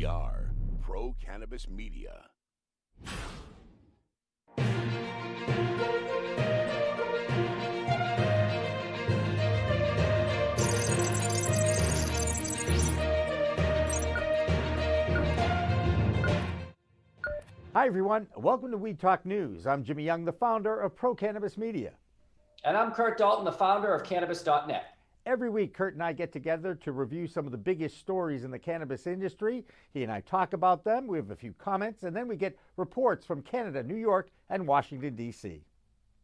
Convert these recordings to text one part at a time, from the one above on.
are Pro Cannabis Media. Hi, everyone. Welcome to We Talk News. I'm Jimmy Young, the founder of Pro Cannabis Media. And I'm Kurt Dalton, the founder of Cannabis.net. Every week, Kurt and I get together to review some of the biggest stories in the cannabis industry. He and I talk about them. We have a few comments, and then we get reports from Canada, New York, and Washington, D.C.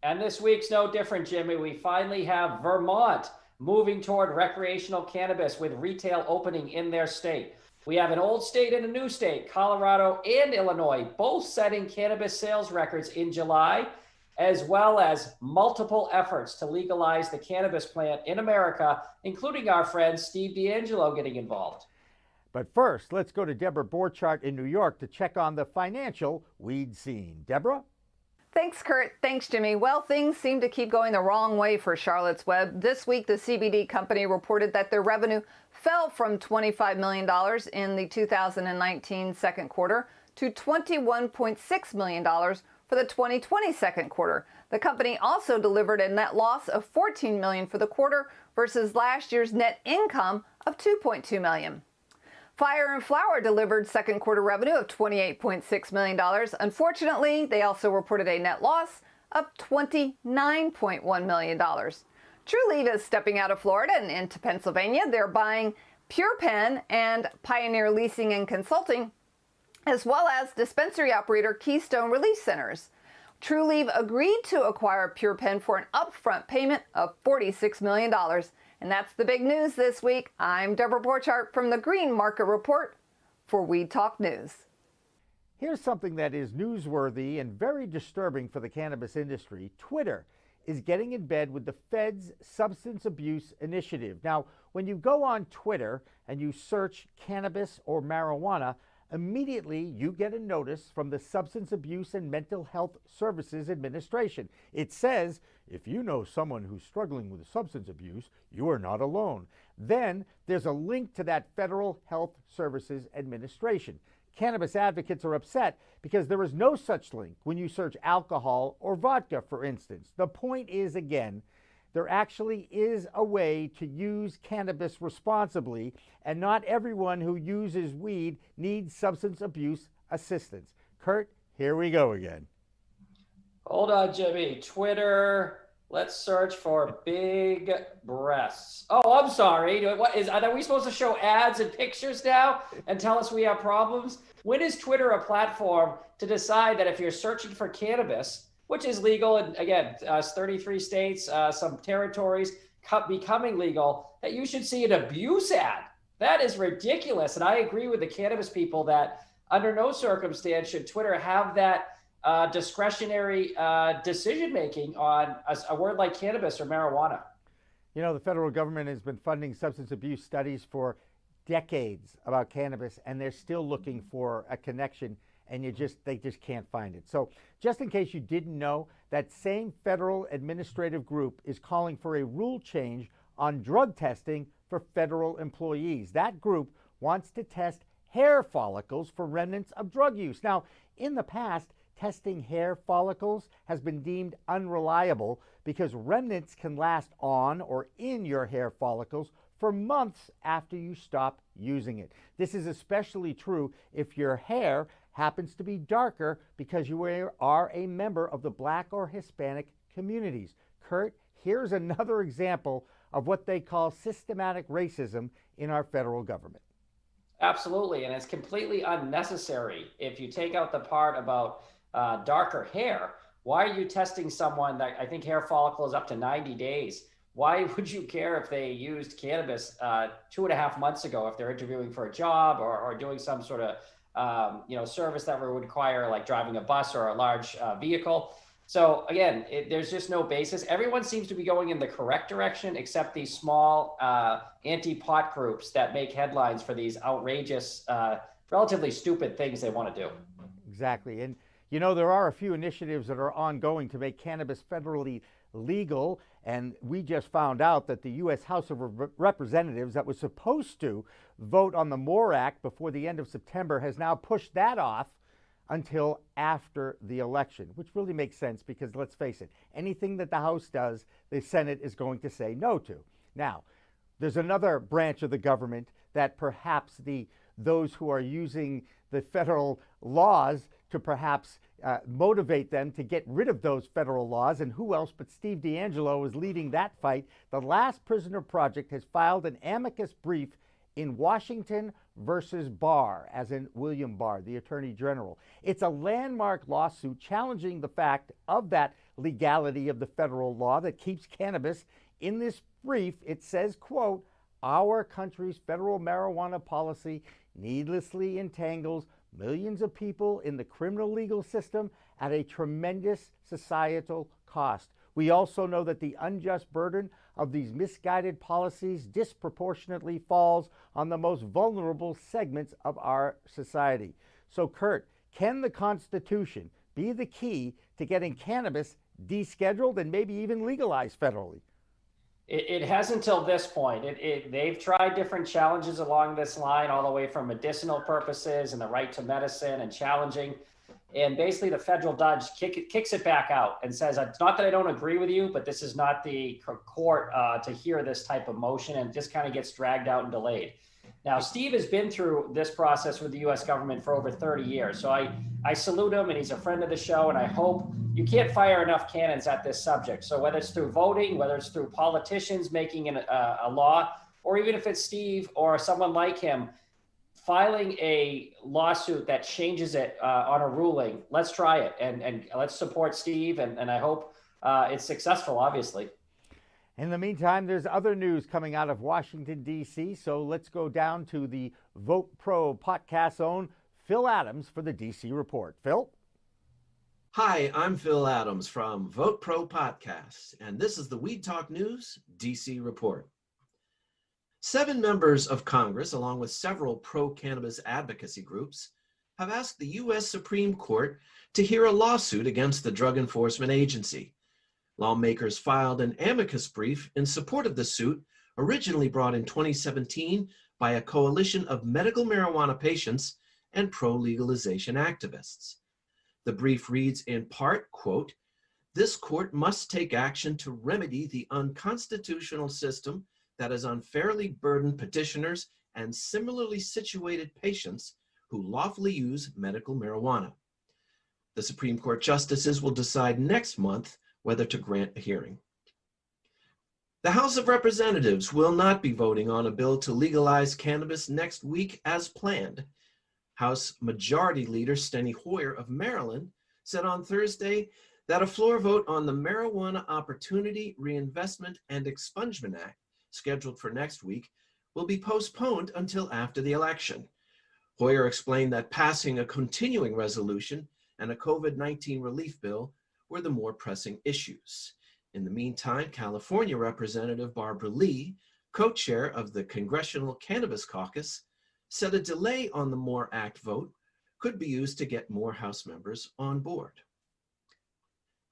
And this week's no different, Jimmy. We finally have Vermont moving toward recreational cannabis with retail opening in their state. We have an old state and a new state, Colorado and Illinois, both setting cannabis sales records in July, as well as multiple efforts to legalize the cannabis plant in America, including our friend Steve D'Angelo getting involved. But first, let's go to Deborah Borchardt in New York to check on the financial weed scene. Deborah? Thanks, Kurt. Thanks, Jimmy. Well, things seem to keep going the wrong way for Charlotte's Web. This week, the CBD company reported that their revenue fell from $25 million in the 2019 second quarter to $21.6 million for the 2020 second quarter. The company also delivered a net loss of $14 million for the quarter versus last year's net income of $2.2 million. Fire and Flower delivered second quarter revenue of $28.6 million. Unfortunately, they also reported a net loss of $29.1 million. Trulieve is stepping out of Florida and into Pennsylvania. They're buying PurePen and Pioneer Leasing and Consulting, as well as dispensary operator Keystone Release Centers. Trulieve agreed to acquire PurePen for an upfront payment of $46 million. And that's the big news this week. I'm Deborah Borchardt from the Green Market Report for We Talk News. Here's something that is newsworthy and very disturbing for the cannabis industry. Twitter is getting in bed with the Fed's substance abuse initiative. Now, when you go on Twitter and you search cannabis or marijuana, immediately you get a notice from the Substance Abuse and Mental Health Services Administration. It says, if you know someone who's struggling with substance abuse, you are not alone. Then there's a link to that Federal Health Services Administration. Cannabis advocates are upset because there is no such link when you search alcohol or vodka, for instance. The point is, again, there actually is a way to use cannabis responsibly, and not everyone who uses weed needs substance abuse assistance. Kurt, here we go again. Hold on, Jimmy. Twitter. Let's search for big breasts. Oh, I'm sorry. Are we supposed to show ads and pictures now and tell us we have problems? When is Twitter a platform to decide that if you're searching for cannabis, which is legal in, again, 33 states, some territories becoming legal, that you should see an abuse ad? That is ridiculous. And I agree with the cannabis people that under no circumstance should Twitter have that discretionary decision-making on a word like cannabis or marijuana. You know, the federal government has been funding substance abuse studies for decades about cannabis, and they're still looking for a connection, and they just can't find it. So just in case you didn't know, that same federal administrative group is calling for a rule change on drug testing for federal employees. That group wants to test hair follicles for remnants of drug use. Now, in the past, testing hair follicles has been deemed unreliable because remnants can last on or in your hair follicles for months after you stop using it. This is especially true if your hair happens to be darker because you are a member of the Black or Hispanic communities. Kurt, here's another example of what they call systematic racism in our federal government. Absolutely, and it's completely unnecessary. If you take out the part about darker hair, why are you testing someone that I think hair follicle is up to 90 days? Why would you care if they used cannabis 2.5 months ago if they're interviewing for a job or doing some sort of service that would require like driving a bus or a large vehicle? So again, there's just no basis. Everyone seems to be going in the correct direction except these small anti-pot groups that make headlines for these outrageous, relatively stupid things they want to do. Exactly. And You know, there are a few initiatives that are ongoing to make cannabis federally legal, and we just found out that the U.S. House of Representatives, that was supposed to vote on the MORE Act before the end of September, has now pushed that off until after the election, which really makes sense because, let's face it, anything that the House does, the Senate is going to say no to. Now, there's another branch of the government that perhaps those who are using the federal laws to perhaps motivate them to get rid of those federal laws, and who else but Steve DeAngelo is leading that fight. The Last Prisoner Project has filed an amicus brief in Washington versus Barr, as in William Barr, the Attorney General. It's a landmark lawsuit challenging the fact of that legality of the federal law that keeps cannabis. In this brief, it says, quote, "Our country's federal marijuana policy needlessly entangles millions of people in the criminal legal system at a tremendous societal cost. We also know that the unjust burden of these misguided policies disproportionately falls on the most vulnerable segments of our society." So, Kurt, can the Constitution be the key to getting cannabis descheduled and maybe even legalized federally? It has until this point. They've tried different challenges along this line, all the way from medicinal purposes and the right to medicine and challenging. And basically the federal judge kicks it back out and says, it's not that I don't agree with you, but this is not the court to hear this type of motion, and just kind of gets dragged out and delayed. Now, Steve has been through this process with the U.S. government for over 30 years. So I salute him, and he's a friend of the show, and I hope you can't fire enough cannons at this subject. So whether it's through voting, whether it's through politicians making a law, or even if it's Steve or someone like him filing a lawsuit that changes it on a ruling, let's try it, and let's support Steve, and I hope it's successful, obviously. In the meantime, there's other news coming out of Washington, D.C., so let's go down to the Vote Pro podcast's own Phil Adams for the D.C. Report. Phil? Hi, I'm Phil Adams from Vote Pro Podcasts, and this is the Weed Talk News DC Report. 7 members of Congress, along with several pro-cannabis advocacy groups, have asked the U.S. Supreme Court to hear a lawsuit against the Drug Enforcement Agency. Lawmakers filed an amicus brief in support of the suit, originally brought in 2017 by a coalition of medical marijuana patients and pro-legalization activists. The brief reads in part, quote, "This court must take action to remedy the unconstitutional system that has unfairly burdened petitioners and similarly situated patients who lawfully use medical marijuana. The Supreme Court justices will decide next month whether to grant a hearing." The House of Representatives will not be voting on a bill to legalize cannabis next week as planned. House Majority Leader Steny Hoyer of Maryland said on Thursday that a floor vote on the Marijuana Opportunity, Reinvestment, and Expungement Act, scheduled for next week, will be postponed until after the election. Hoyer explained that passing a continuing resolution and a COVID-19 relief bill were the more pressing issues. In the meantime, California Representative Barbara Lee, co-chair of the Congressional Cannabis Caucus, said a delay on the MORE Act vote could be used to get more House members on board.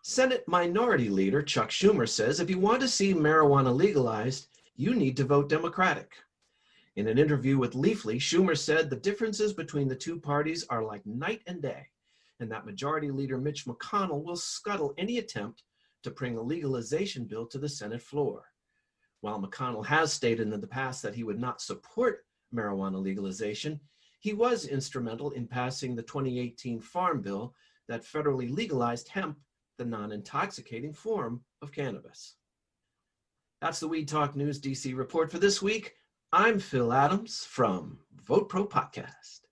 Senate Minority Leader Chuck Schumer says if you want to see marijuana legalized, you need to vote Democratic. In an interview with Leafly, Schumer said the differences between the two parties are like night and day, and that Majority Leader Mitch McConnell will scuttle any attempt to bring a legalization bill to the Senate floor. While McConnell has stated in the past that he would not support marijuana legalization, he was instrumental in passing the 2018 Farm Bill that federally legalized hemp, the non-intoxicating form of cannabis. That's the Weed Talk News DC report for this week. I'm Phil Adams from Vote Pro Podcast.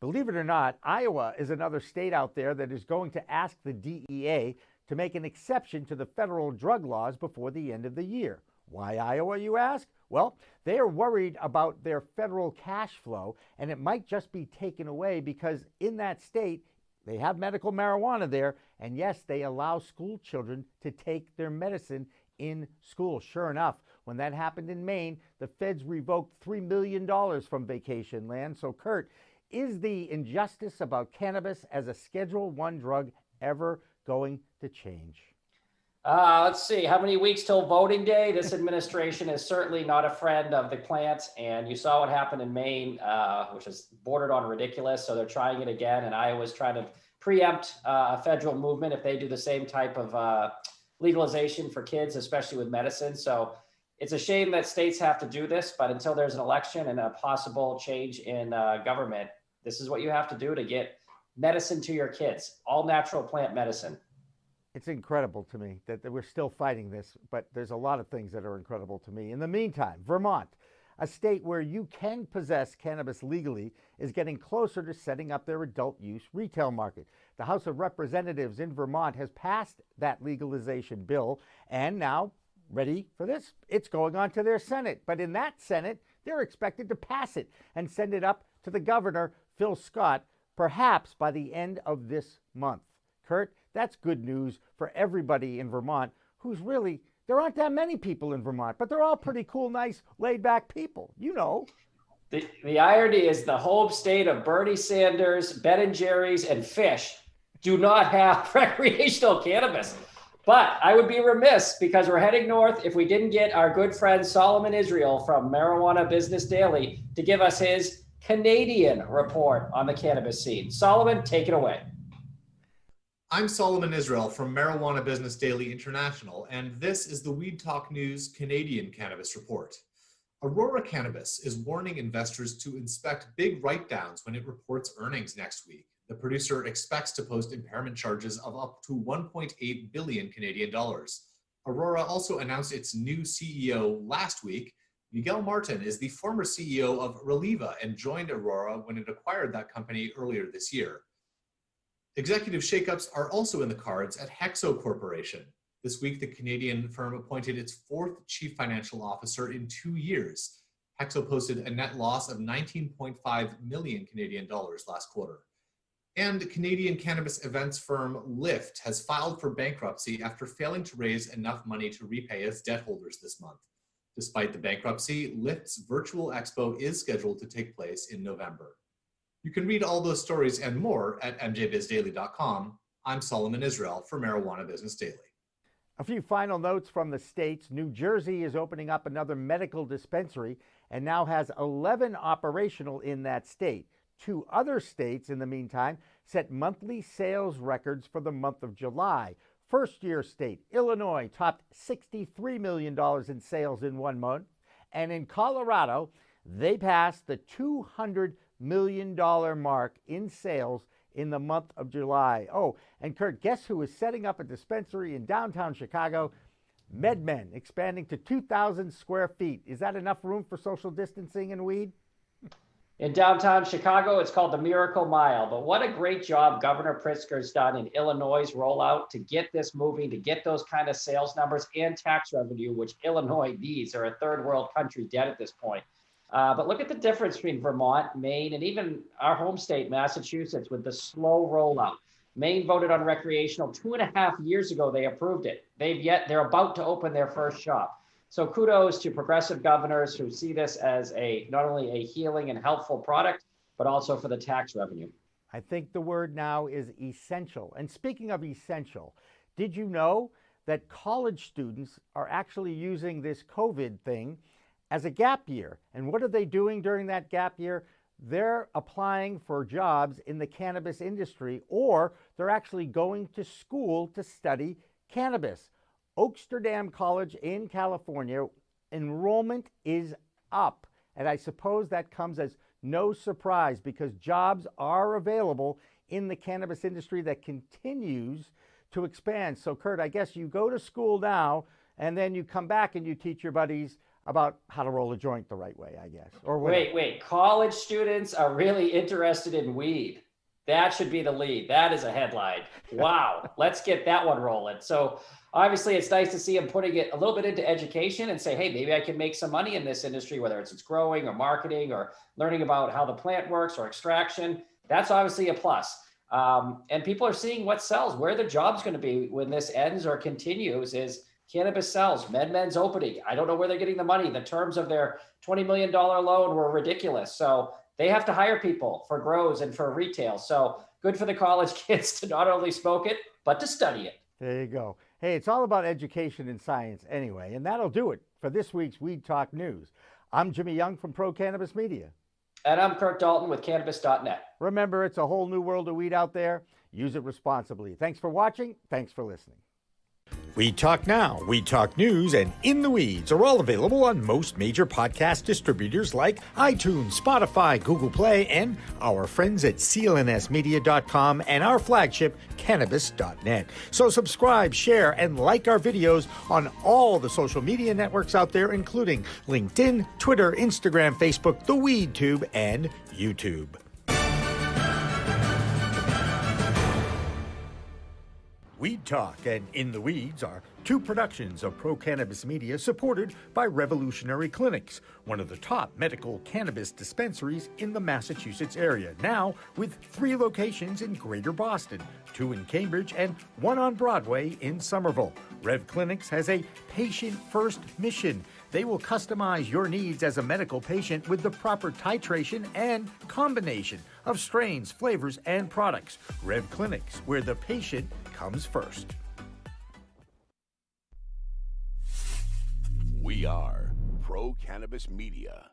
Believe it or not, Iowa is another state out there that is going to ask the DEA to make an exception to the federal drug laws before the end of the year. Why Iowa, you ask? Well, they are worried about their federal cash flow, and it might just be taken away because in that state, they have medical marijuana there, and yes, they allow school children to take their medicine in school. Sure enough, when that happened in Maine, the feds revoked $3 million from vacation land. So, Kurt, is the injustice about cannabis as a Schedule I drug ever going to change? Let's see, how many weeks till voting day? This administration is certainly not a friend of the plant. And you saw what happened in Maine, which is bordered on ridiculous. So they're trying it again. And Iowa's trying to preempt a federal movement if they do the same type of legalization for kids, especially with medicine. So it's a shame that states have to do this, but until there's an election and a possible change in government, this is what you have to do to get medicine to your kids, all natural plant medicine. It's incredible to me that we're still fighting this, but there's a lot of things that are incredible to me. In the meantime, Vermont, a state where you can possess cannabis legally, is getting closer to setting up their adult use retail market. The House of Representatives in Vermont has passed that legalization bill, and now, ready for this, it's going on to their Senate. But in that Senate, they're expected to pass it and send it up to the governor, Phil Scott, perhaps by the end of this month. Kurt, that's good news for everybody in Vermont who's really, there aren't that many people in Vermont, but they're all pretty cool, nice, laid-back people, you know. The irony is the home state of Bernie Sanders, Ben & Jerry's, and Fish do not have recreational cannabis. But I would be remiss, because we're heading north, if we didn't get our good friend Solomon Israel from Marijuana Business Daily to give us his Canadian report on the cannabis scene. Solomon, take it away. I'm Solomon Israel from Marijuana Business Daily International, and this is the Weed Talk News Canadian Cannabis Report. Aurora Cannabis is warning investors to inspect big write-downs when it reports earnings next week. The producer expects to post impairment charges of up to 1.8 billion Canadian dollars. Aurora also announced its new CEO last week. Miguel Martin is the former CEO of Reliva and joined Aurora when it acquired that company earlier this year. Executive shakeups are also in the cards at Hexo Corporation. This week, the Canadian firm appointed its fourth chief financial officer in 2 years. Hexo posted a net loss of 19.5 million Canadian dollars last quarter. And Canadian cannabis events firm Lyft has filed for bankruptcy after failing to raise enough money to repay its debt holders this month. Despite the bankruptcy, Lyft's virtual expo is scheduled to take place in November. You can read all those stories and more at mjbizdaily.com. I'm Solomon Israel for Marijuana Business Daily. A few final notes from the states. New Jersey is opening up another medical dispensary and now has 11 operational in that state. 2 other states, in the meantime, set monthly sales records for the month of July. First-year state, Illinois, topped $63 million in sales in 1 month. And in Colorado, they passed the $200 million mark in sales in the month of July. Oh, and Kurt, guess who is setting up a dispensary in downtown Chicago? MedMen, expanding to 2,000 square feet. Is that enough room for social distancing and weed? In downtown Chicago, it's called the Miracle Mile. But what a great job Governor Pritzker's done in Illinois' rollout to get this moving, to get those kind of sales numbers and tax revenue, which Illinois needs. They're a third world country debt at this point. But look at the difference between Vermont, Maine, and even our home state, Massachusetts, with the slow rollout. Maine voted on recreational 2.5 years ago. They approved it. They're about to open their first shop. So kudos to progressive governors who see this as not only a healing and helpful product, but also for the tax revenue. I think the word now is essential. And speaking of essential, did you know that college students are actually using this COVID thing as a gap year? And what are they doing during that gap year? They're applying for jobs in the cannabis industry, or they're actually going to school to study cannabis. Oaksterdam College in California, enrollment is up. And I suppose that comes as no surprise because jobs are available in the cannabis industry that continues to expand. So, Kurt, I guess you go to school now and then you come back and you teach your buddies about how to roll a joint the right way, I guess. Or wait. College students are really interested in weed. That should be the lead. That is a headline. Wow. Let's get that one rolling. So obviously it's nice to see them putting it a little bit into education and say, hey, maybe I can make some money in this industry, whether it's growing or marketing or learning about how the plant works or extraction. That's obviously a plus. And people are seeing what sells. Where the job's going to be when this ends or continues is cannabis sells. MedMen's opening. I don't know where they're getting the money. The terms of their $20 million loan were ridiculous. So they have to hire people for grows and for retail. So good for the college kids to not only smoke it, but to study it. There you go. Hey, it's all about education and science anyway, and that'll do it for this week's Weed Talk News. I'm Jimmy Young from Pro Cannabis Media. And I'm Kurt Dalton with Cannabis.net. Remember, it's a whole new world of weed out there. Use it responsibly. Thanks for watching. Thanks for listening. Weed Talk Now, Weed Talk News, and In the Weeds are all available on most major podcast distributors like iTunes, Spotify, Google Play, and our friends at clnsmedia.com and our flagship, Cannabis.net. So subscribe, share, and like our videos on all the social media networks out there, including LinkedIn, Twitter, Instagram, Facebook, the WeedTube, and YouTube. Weed Talk and In the Weeds are two productions of Pro Cannabis Media supported by Revolutionary Clinics, one of the top medical cannabis dispensaries in the Massachusetts area, now with 3 locations in Greater Boston, 2 in Cambridge and 1 on Broadway in Somerville. Rev Clinics has a patient-first mission. They will customize your needs as a medical patient with the proper titration and combination of strains, flavors, and products. Rev Clinics, where the patient comes first. We are Pro Cannabis Media.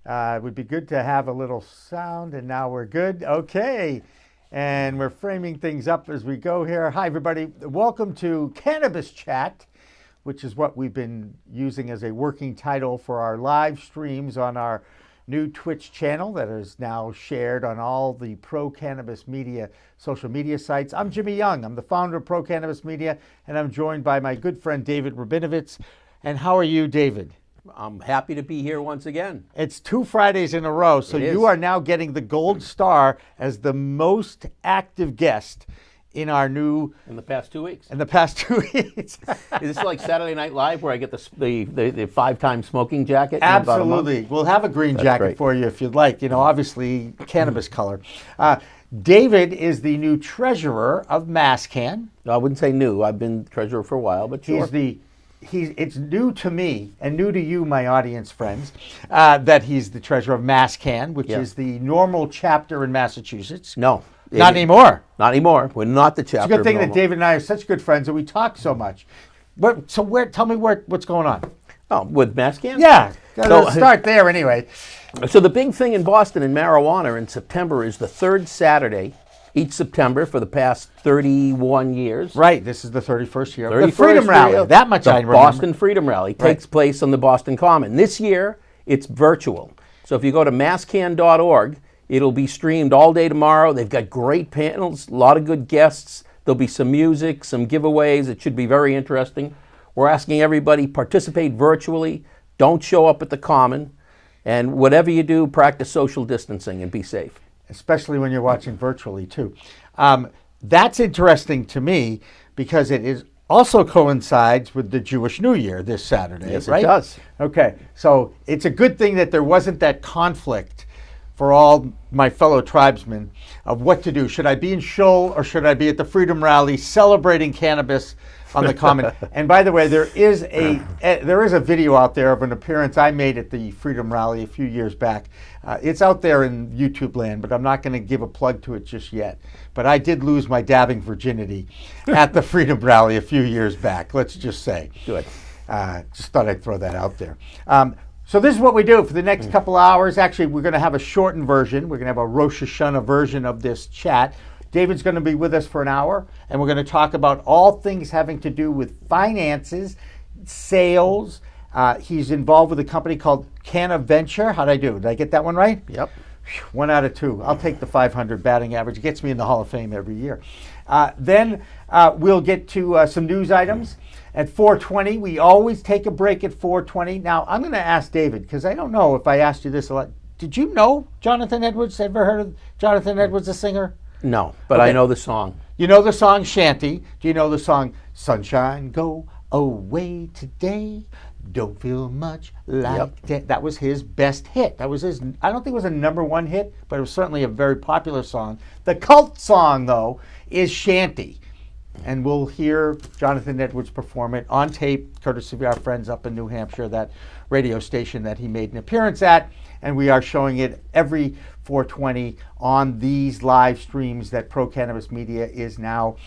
It would be good to have a little sound, and now we're good. Okay. And we're framing things up as we go here. Hi, everybody. Welcome to Cannabis Chat, which is what we've been using as a working title for our live streams on our new Twitch channel that is now shared on all the pro-cannabis media social media sites. I'm Jimmy Young. I'm the founder of Pro-Cannabis Media, and I'm joined by my good friend David Rabinovitz. And how are you, David? I'm happy to be here once again. It's 2 Fridays in a row, so you are now getting the gold star as the most active guest in our new... In the past 2 weeks. In the past 2 weeks. Is this like Saturday Night Live where I get the 5-time smoking jacket? Absolutely. We'll have a green jacket great. for you if you'd like. You know, obviously cannabis color. David is the new treasurer of MASSCAN. I wouldn't say new. I've been treasurer for a while, but sure. It's new to me and new to you, my audience friends, that he's the treasurer of MASSCAN, which is the normal chapter in Massachusetts. No. Not anymore. Not anymore. We're not the chapter. It's a good thing that David and I are such good friends that we talk so much. Tell me what's going on. Oh, with MASSCAN? Yeah. Let's start there anyway. So the big thing in Boston in marijuana in September is the third Saturday each September for the past 31 years. Right. This is the 31st year. 31st The Freedom Rally. That much I remember. The Boston Freedom Rally takes place on the Boston Common. This year, it's virtual. So if you go to masscan.org, it'll be streamed all day tomorrow. They've got great panels, a lot of good guests. There'll be some music, some giveaways. It should be very interesting. We're asking everybody, participate virtually. Don't show up at the Common. And whatever you do, practice social distancing and be safe. Especially when you're watching virtually, too. That's interesting to me because it also coincides with the Jewish New Year this Saturday, Yes, right? it does. Okay, so it's a good thing that there wasn't that conflict for all my fellow tribesmen of what to do. Should I be in Shul or should I be at the Freedom Rally celebrating cannabis on the Common? And by the way, there is a video out there of an appearance I made at the Freedom Rally a few years back. It's out there in YouTube land, but I'm not going to give a plug to it just yet. But I did lose my dabbing virginity at the Freedom Rally a few years back, let's just say. Good. Just thought I'd throw that out there. So this is what we do for the next couple hours. Actually, we're going to have a shortened version. We're going to have a Rosh Hashanah version of this chat. David's going to be with us for an hour, and we're going to talk about all things having to do with finances, sales. He's involved with a company called Cannaventure. How'd I do? Did I get that one right? Yep. 1 out of 2. I'll take the 500 batting average. It gets me in the Hall of Fame every year. Then we'll get to some news items. At 4:20, we always take a break at 4:20. Now, I'm going to ask David, because I don't know if I asked you this a lot. Did you know Jonathan Edwards? Ever heard of Jonathan Edwards, the singer? No, but Okay. I know the song. You know the song Shanty. Do you know the song Sunshine Go Away Today? Don't feel much like that. That was his best hit. That was his, I don't think it was a #1 hit, but it was certainly a very popular song. The cult song, though, is Shanty. And we'll hear Jonathan Edwards perform it on tape, courtesy of our friends up in New Hampshire, that radio station that he made an appearance at. And we are showing it every 4:20 on these live streams that Pro Cannabis Media is now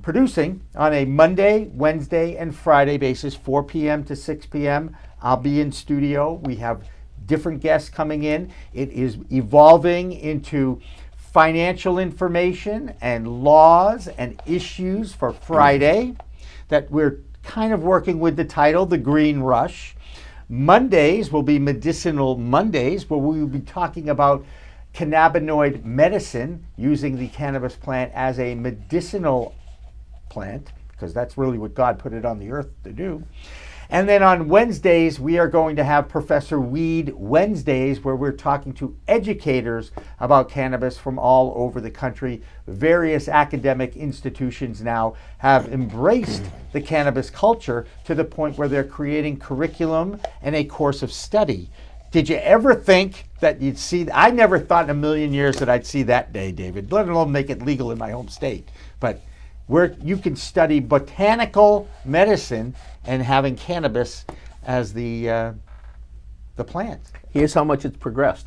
producing on a Monday, Wednesday, and Friday basis, 4 p.m. to 6 p.m. I'll be in studio. We have different guests coming in. It is evolving into financial information and laws and issues for Friday that we're kind of working with the title, The Green Rush. Mondays will be Medicinal Mondays, where we will be talking about cannabinoid medicine, using the cannabis plant as a medicinal plant, because that's really what God put it on the earth to do. And then on Wednesdays, we are going to have Professor Weed Wednesdays, where we're talking to educators about cannabis from all over the country. Various academic institutions now have embraced the cannabis culture to the point where they're creating curriculum and a course of study. Did you ever think that you'd see? I never thought in a million years that I'd see that day, David, let alone make it legal in my home state. But where you can study botanical medicine and having cannabis as the plant. Here's how much it's progressed.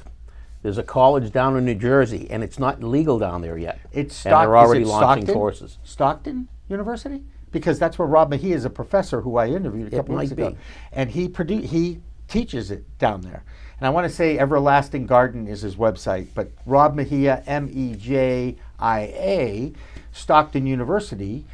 There's a college down in New Jersey, and it's not legal down there yet. It's and they're already launching Stockton? courses. Stockton University? Because that's where Rob Mahee is a professor who I interviewed a couple weeks ago. Be. And he teaches it down there. And I want to say Everlasting Garden is his website, but Rob Mejia, MEJIA, Stockton University,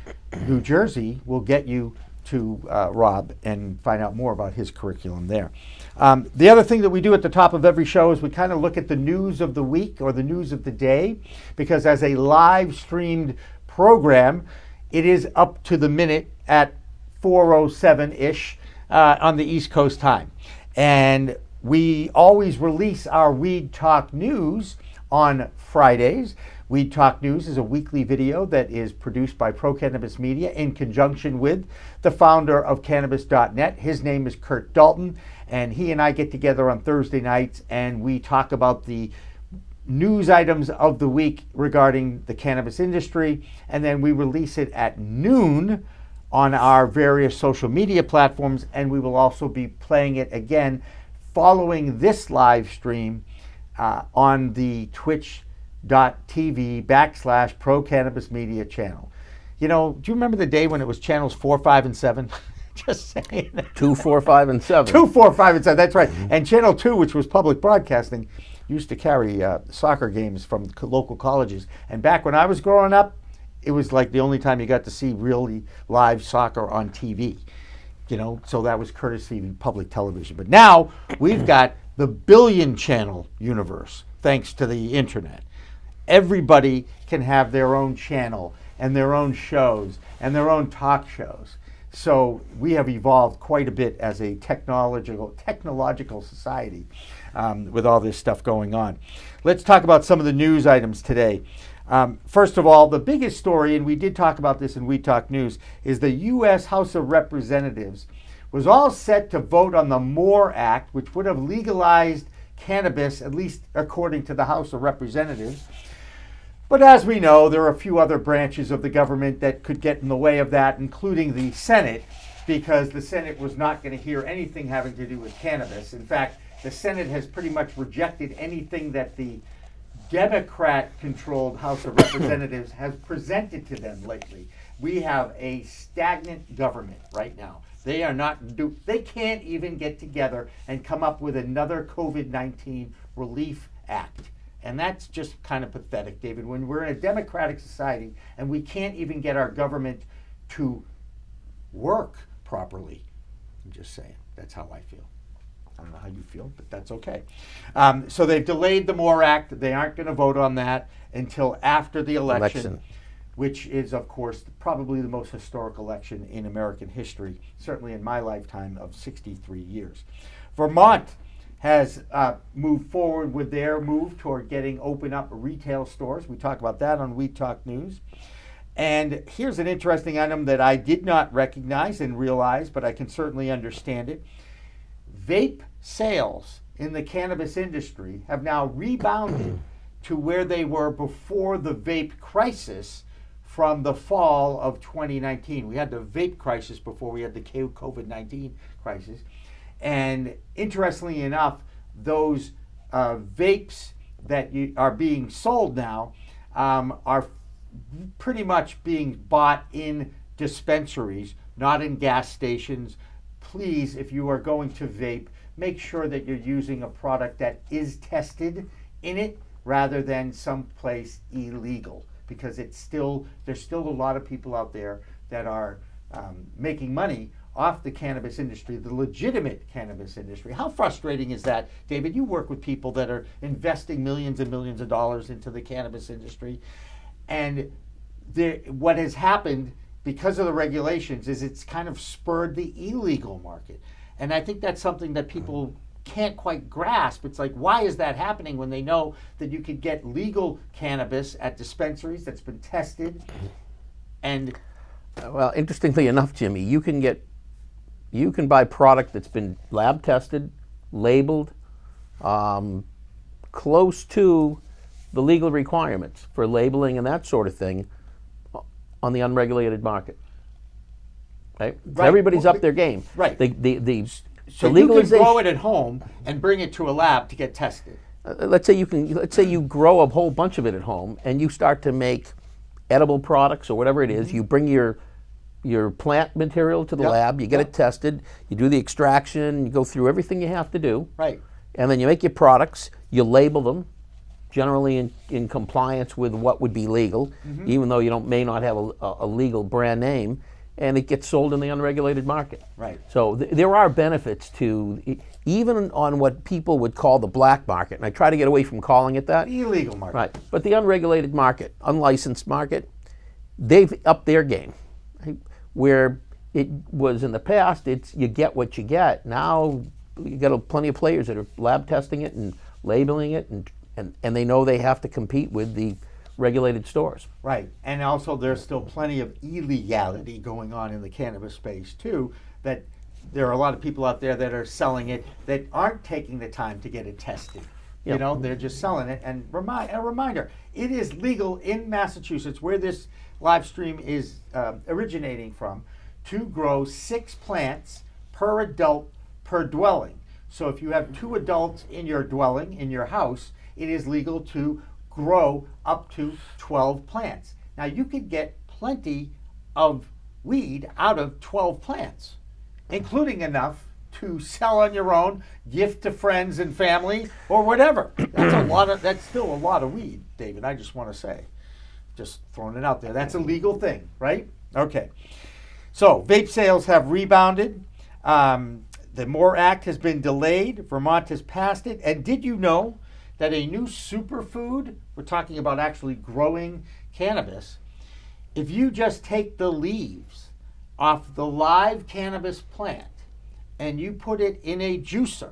New Jersey, will get you to Rob and find out more about his curriculum there. The other thing that we do at the top of every show is we kind of look at the news of the week or the news of the day, because as a live streamed program, it is up to the minute at 4:07-ish on the East Coast time. And we always release our Weed Talk News on Fridays. Weed Talk News is a weekly video that is produced by Pro Cannabis Media in conjunction with the founder of Cannabis.net. His name is Kurt Dalton, and he and I get together on Thursday nights and we talk about the news items of the week regarding the cannabis industry, and then we release it at noon on our various social media platforms, and we will also be playing it again following this live stream on the twitch.tv/Pro Cannabis Media channel. You know, do you remember the day when it was channels 4, 5, and 7? Just saying. 2, 4, 5, and 7. 2, 4, 5, and 7, that's right. And channel 2, which was public broadcasting, used to carry soccer games from local colleges. And back when I was growing up, it was like the only time you got to see really live soccer on TV. You know, so that was courtesy of public television. But now we've got the billion channel universe, thanks to the internet. Everybody can have their own channel and their own shows and their own talk shows. So we have evolved quite a bit as a technological society with all this stuff going on. Let's talk about some of the news items today. First of all, the biggest story, and we did talk about this in We Talk News, is the U.S. House of Representatives was all set to vote on the MORE Act, which would have legalized cannabis, at least according to the House of Representatives. But as we know, there are a few other branches of the government that could get in the way of that, including the Senate, because the Senate was not going to hear anything having to do with cannabis. In fact, the Senate has pretty much rejected anything that the Democrat-controlled House of Representatives has presented to them lately. We have a stagnant government right now. They can't even get together and come up with another COVID-19 relief act. And that's just kind of pathetic, David, when we're in a democratic society and we can't even get our government to work properly. I'm just saying, that's how I feel. I don't know how you feel, but that's okay. So they've delayed the MORE Act. They aren't going to vote on that until after the election, which is, of course, probably the most historic election in American history, certainly in my lifetime of 63 years. Vermont has moved forward with their move toward getting open up retail stores. We talk about that on We Talk News. And here's an interesting item that I did not recognize and realize, but I can certainly understand it. Vape sales in the cannabis industry have now rebounded to where they were before the vape crisis from the fall of 2019. We had the vape crisis before we had the COVID-19 crisis. And interestingly enough, those vapes that are being sold now are pretty much being bought in dispensaries, not in gas stations. Please, if you are going to vape, make sure that you're using a product that is tested in it rather than someplace illegal, because there's still a lot of people out there that are making money off the cannabis industry, the legitimate cannabis industry. How frustrating is that, David? You work with people that are investing millions and millions of dollars into the cannabis industry, and what has happened because of the regulations is it's kind of spurred the illegal market. And I think that's something that people can't quite grasp. It's like, why is that happening when they know that you could get legal cannabis at dispensaries that's been tested? And well, interestingly enough, Jimmy, you can buy product that's been lab tested, labeled, close to the legal requirements for labeling and that sort of thing on the unregulated market. Right? So everybody's up their game. Right. So you can grow it at home and bring it to a lab to get tested. Let's say you grow a whole bunch of it at home and you start to make edible products or whatever it is. You bring your your plant material to the Yep, lab, you get yep. it tested, you do the extraction, you go through everything you have to do, Right. and then you make your products, you label them, generally in compliance with what would be legal, even though you may not have a legal brand name, and it gets sold in the unregulated market. Right. So there are benefits to, even on what people would call the black market, and I try to get away from calling it that. The illegal market. Right. But the unregulated market, unlicensed market, they've upped their game. Right? Where it was in the past, it's you get what you get. Now you got plenty of players that are lab testing it and labeling it, and they know they have to compete with the regulated stores. Right. And also there's still plenty of illegality going on in the cannabis space too, that there are a lot of people out there that are selling it that aren't taking the time to get it tested. You Yep. know, they're just selling it. And a reminder, it is legal in Massachusetts, where this live stream is originating from, to grow 6 plants per adult per dwelling. So if you have 2 adults in your dwelling, in your house, it is legal to grow up to 12 plants. Now you could get plenty of weed out of 12 plants, including enough to sell on your own, gift to friends and family, or whatever. That's still a lot of weed, David, I just want to say. Just throwing it out there. That's a legal thing, right? Okay. So vape sales have rebounded. The MORE Act has been delayed. Vermont has passed it. And did you know that a new superfood, we're talking about actually growing cannabis, if you just take the leaves off the live cannabis plant and you put it in a juicer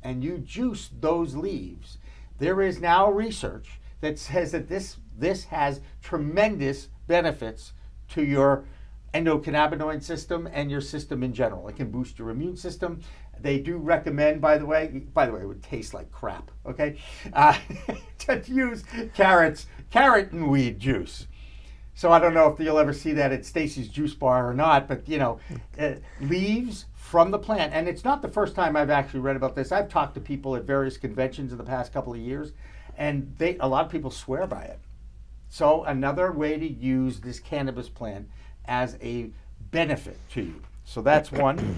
and you juice those leaves, there is now research that says that this has tremendous benefits to your endocannabinoid system and your system in general. It can boost your immune system. They do recommend, by the way, it would taste like crap, okay, to use carrot and weed juice. So I don't know if you'll ever see that at Stacy's Juice Bar or not, but you know, leaves from the plant. And it's not the first time I've actually read about this. I've talked to people at various conventions in the past couple of years, and a lot of people swear by it. So another way to use this cannabis plant as a benefit to you. So that's one.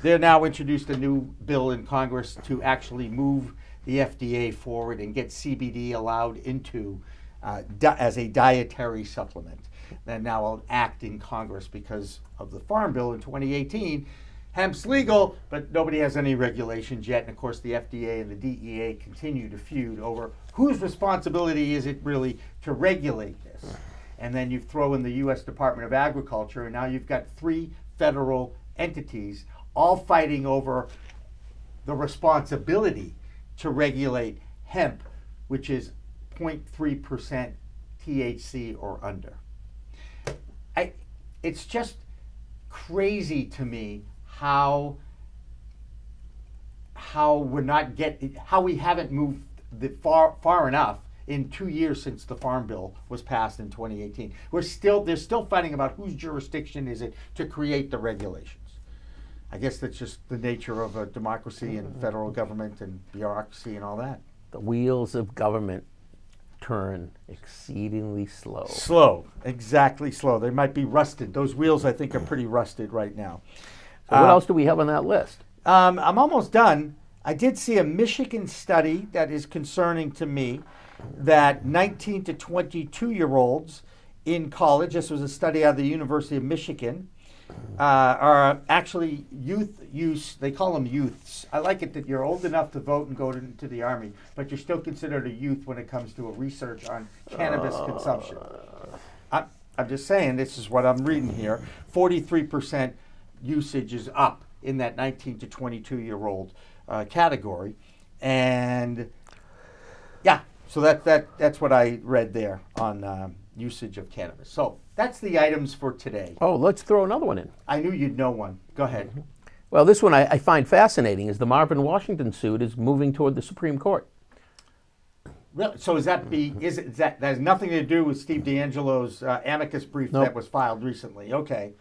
They're now introduced a new bill in Congress to actually move the FDA forward and get CBD allowed into as a dietary supplement. They're now an act in Congress because of the Farm Bill in 2018. Hemp's legal, but nobody has any regulations yet. And of course, the FDA and the DEA continue to feud over whose responsibility is it really to regulate this. And then you throw in the U.S. Department of Agriculture, and now you've got 3 federal entities all fighting over the responsibility to regulate hemp, which is 0.3% THC or under. It's just crazy to me how we haven't moved far enough in 2 years since the Farm Bill was passed in 2018. They're still fighting about whose jurisdiction is it to create the regulations. I guess that's just the nature of a democracy and federal government and bureaucracy and all that. The wheels of government turn exceedingly slow. Slow, exactly slow. They might be rusted. Those wheels, I think, are pretty rusted right now. So what else do we have on that list? I'm almost done. I did see a Michigan study that is concerning to me, that 19 to 22-year-olds in college, this was a study out of the University of Michigan, are actually youth use. They call them youths. I like it that you're old enough to vote and go into the Army, but you're still considered a youth when it comes to a research on cannabis consumption. I'm just saying, this is what I'm reading here. 43% usage is up in that 19 to 22-year-old category. And yeah, so that's what I read there on usage of cannabis. So that's the items for today. Oh, let's throw another one in. I knew you'd know one. Go ahead. Well, this one I find fascinating is the Marvin Washington suit is moving toward the Supreme Court. Really? So that has nothing to do with Steve D'Angelo's amicus brief Nope. that was filed recently? Okay.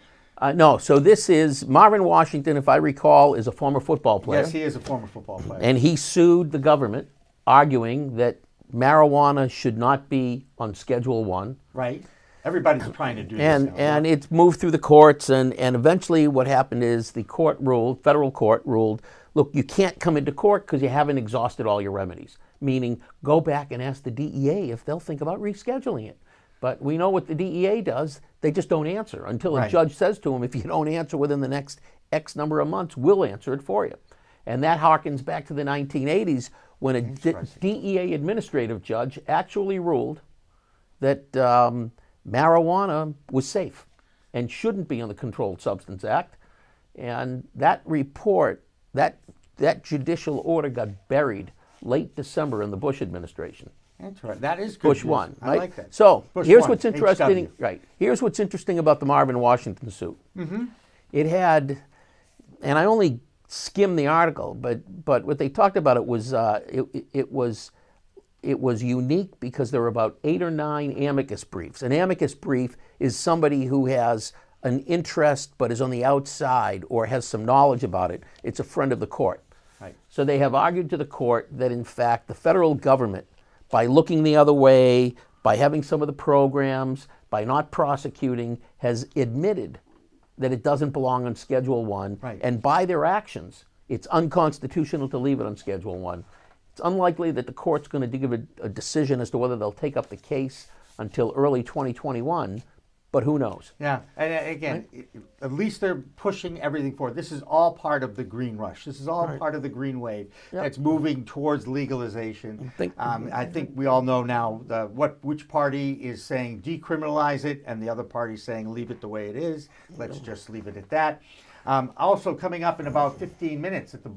No, so this is Marvin Washington, if I recall, is a former football player. Yes, he is a former football player. And he sued the government, arguing that marijuana should not be on Schedule 1. Right. Everybody's trying to do this now. And it's moved through the courts, and eventually what happened is the court ruled, federal court ruled, look, you can't come into court because you haven't exhausted all your remedies, meaning go back and ask the DEA if they'll think about rescheduling it. But we know what the DEA does. They just don't answer until a judge says to them, if you don't answer within the next X number of months, we'll answer it for you. And that harkens back to the 1980s when a DEA administrative judge actually ruled that marijuana was safe and shouldn't be on the Controlled Substance Act. And that report, that judicial order got buried late December in the Bush administration. That's right. That is good. Bush news. won. Right? I like that. So Bush here's won. what's interesting. HW. Right. Here's what's interesting about the Marvin Washington suit. It had, and I only skimmed the article, but what they talked about it was unique because there were about 8 or 9 amicus briefs. An amicus brief is somebody who has an interest but is on the outside or has some knowledge about it. It's a friend of the court. Right. So they have argued to the court that in fact the federal government, by looking the other way, by having some of the programs, by not prosecuting, has admitted that it doesn't belong on Schedule 1. Right. And by their actions, it's unconstitutional to leave it on Schedule 1. It's unlikely that the court's going to give a decision as to whether they'll take up the case until early 2021, but who knows? Yeah, and again, at least they're pushing everything forward. This is all part of the green rush. This is all part of the green wave that's moving towards legalization. I think we all know now which party is saying decriminalize it, and the other party saying leave it the way it is. Let's just leave it at that. Also coming up in about 15 minutes at the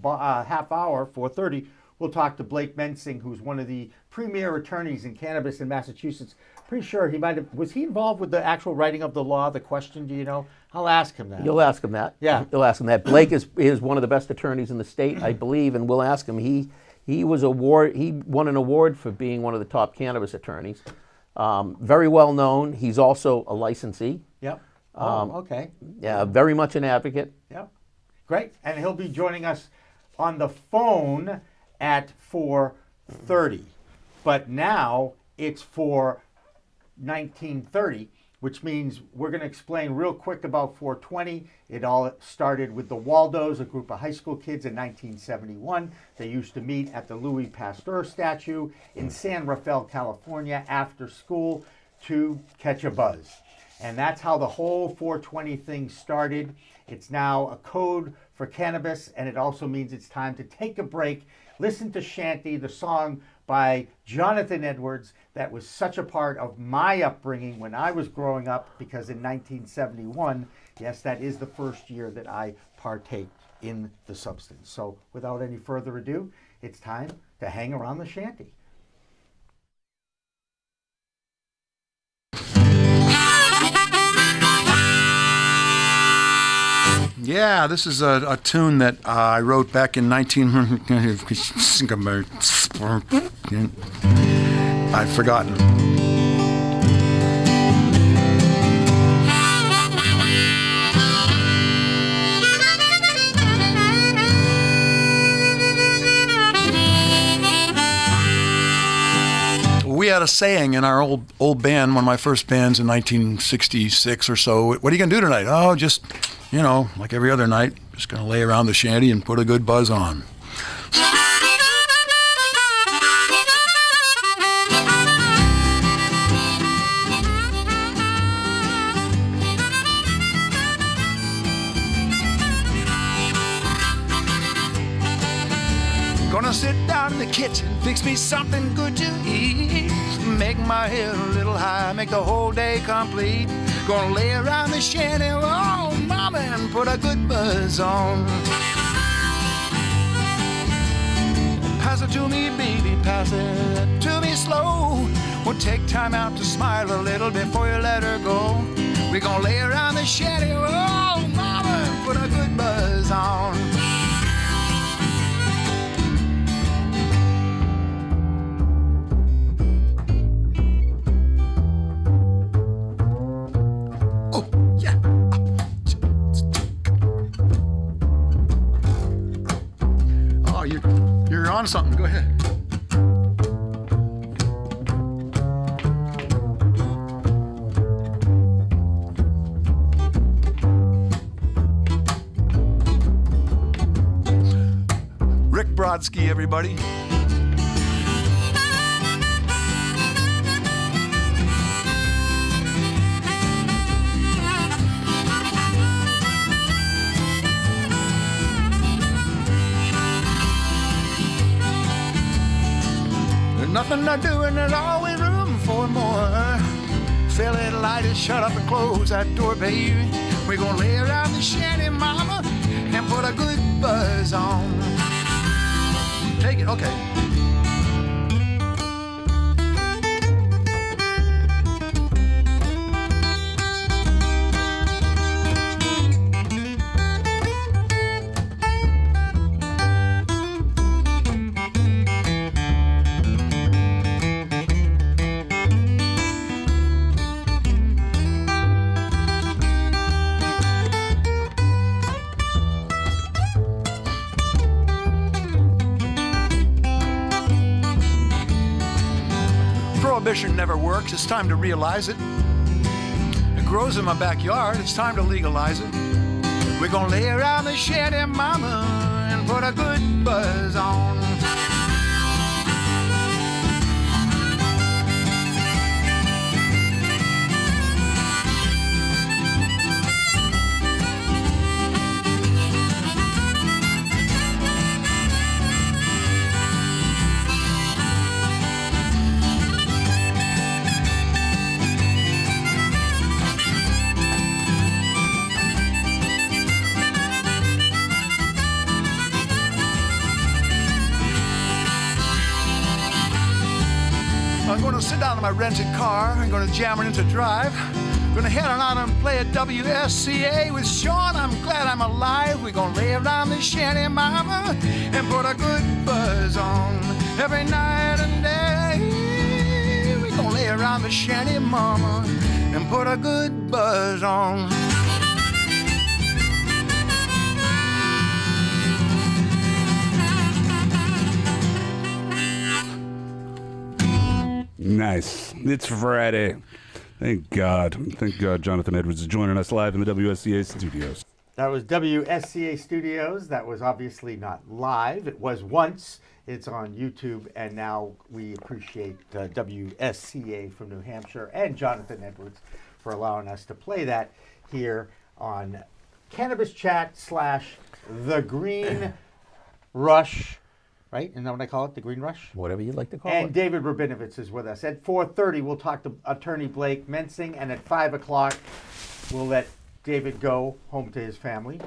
half hour, 4:30, we'll talk to Blake Mensing, who's one of the premier attorneys in cannabis in Massachusetts. Pretty sure was he involved with the actual writing of the law? The question, do you know? I'll ask him that. You'll ask him that. Yeah. You'll ask him that. Blake is one of the best attorneys in the state, I believe, and we'll ask him. He won an award for being one of the top cannabis attorneys. Very well known. He's also a licensee. Yep. Okay. Yeah, very much an advocate. Yep. Great. And he'll be joining us on the phone at 4:30. But now it's for 1930, which means we're going to explain real quick about 420. It all started with the Waldos, a group of high school kids in 1971. They used to meet at the Louis Pasteur statue in San Rafael, California, after school to catch a buzz. And that's how the whole 420 thing started. It's now a code for cannabis, and it also means it's time to take a break. Listen to Shanty, the song by Jonathan Edwards that was such a part of my upbringing when I was growing up, because in 1971, yes, that is the first year that I partaked in the substance. So without any further ado, it's time to hang around the Shanty. Yeah, this is a tune that I wrote back in 19... I've forgotten. We had a saying in our old band, one of my first bands in 1966 or so. What are you going to do tonight? Oh, just, like every other night, just going to lay around the shanty and put a good buzz on. Gonna sit down in the kitchen, fix me something good to eat. Make my head a little high, make the whole day complete. Gonna lay around the shanty, oh mama, and put a good buzz on. Pass it to me, baby, pass it to me slow. We'll take time out to smile a little before you let her go. We're gonna lay around the shanty, oh mama, and put a good buzz on. You're on something. Go ahead. everybody. There's nothing to do and there's always room for more. Fill it, light it, shut up and close that door, baby. We're gonna lay around the shanty, mama, and put a good buzz on. Take it, okay. Prohibition never works, it's time to realize it. It grows in my backyard, it's time to legalize it. We're gonna lay around the shanty, mama, and put a good buzz on. I'm gonna sit down in my rented car. I'm gonna jam it into drive. Gonna head on out and play at WSCA with Sean. I'm glad I'm alive. We're gonna lay around the shanty, mama, and put a good buzz on every night and day. We're gonna lay around the shanty, mama, and put a good buzz on. Nice. It's Friday. Thank God. Thank God Jonathan Edwards is joining us live in the WSCA studios. That was WSCA Studios. That was obviously not live. It was once. It's on YouTube, and now we appreciate WSCA from New Hampshire and Jonathan Edwards for allowing us to play that here on Cannabis Chat / The Green Rush. Right? Isn't that what I call it? The Green Rush? Whatever you'd like to call it. And David Rabinovitz is with us. At 4:30, we'll talk to attorney Blake Mensing. And at 5 o'clock, we'll let David go home to his family.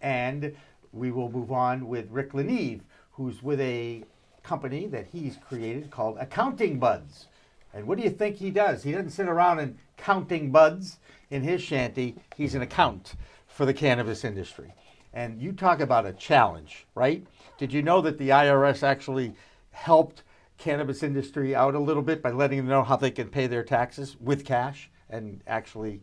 And we will move on with Rick LaNeve, who's with a company that he's created called Accounting Buds. And what do you think he does? He doesn't sit around and counting buds in his shanty. He's an accountant for the cannabis industry. And you talk about a challenge, right? Did you know that the IRS actually helped cannabis industry out a little bit by letting them know how they can pay their taxes with cash? And actually,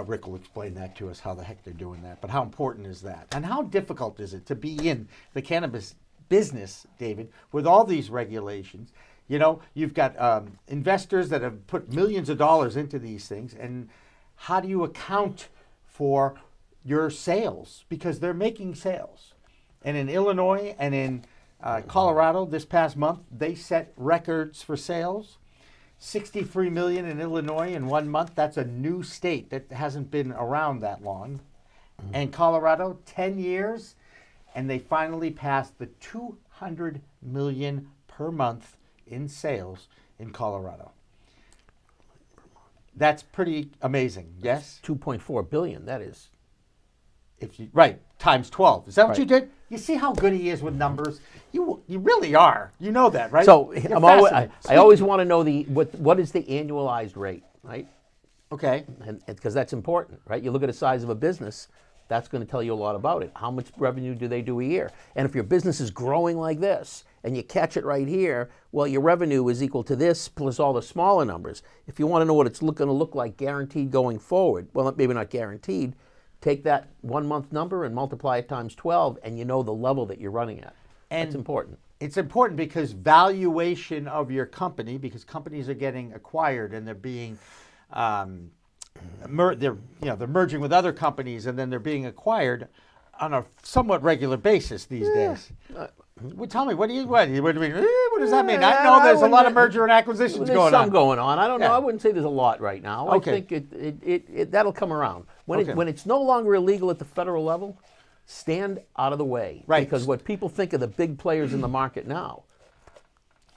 Rick will explain that to us, how the heck they're doing that. But how important is that? And how difficult is it to be in the cannabis business, David, with all these regulations? You know, you've got investors that have put millions of dollars into these things. And how do you account for your sales? Because they're making sales. And in Illinois and in Colorado this past month, they set records for sales. 63 million in Illinois in 1 month. That's a new state that hasn't been around that long. And Colorado, 10 years, and they finally passed the 200 million per month in sales in Colorado. That's pretty amazing, yes? 2.4 billion, that is. If you, right, times 12. Is that what Right. you did? You see how good he is with numbers? You really are. You know that, right? So You're I'm always, fascinating. I always want to know what is the annualized rate, right? Okay. And because that's important, right? You look at the size of a business, that's going to tell you a lot about it. How much revenue do they do a year? And if your business is growing like this and you catch it right here, well, your revenue is equal to this plus all the smaller numbers. If you want to know what it's going to look like guaranteed going forward, well, maybe not guaranteed, take that 1 month number and multiply it times 12 and you know the level that you're running at. And that's important. It's important because valuation of your company, because companies are getting acquired and they're being they're merging with other companies and then they're being acquired on a somewhat regular basis these days. Well, tell me, what do you mean? What does that mean? I know there's a lot of merger and acquisitions There's going some on. going on. I don't know. Yeah. I wouldn't say there's a lot right now. Okay. I think that'll come around. Okay. When it's no longer illegal at the federal level, stand out of the way. Right. Because what people think of the big players in the market now,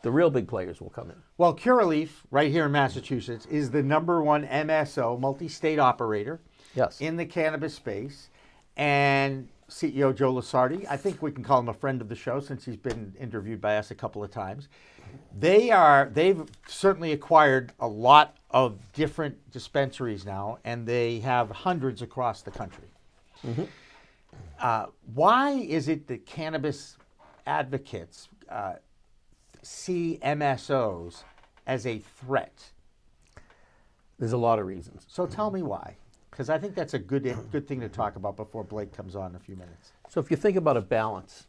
the real big players will come in. Well, Curaleaf, right here in Massachusetts, is the #1 MSO, multi-state operator, Yes. in the cannabis space. And CEO Joe Lusardi, I think we can call him a friend of the show since he's been interviewed by us a couple of times. They've certainly acquired a lot of different dispensaries now, and they have hundreds across the country. Why is it that cannabis advocates see MSOs as a threat? There's a lot of reasons. So tell me why, because I think that's a good thing to talk about before Blake comes on in a few minutes. So if you think about a balance,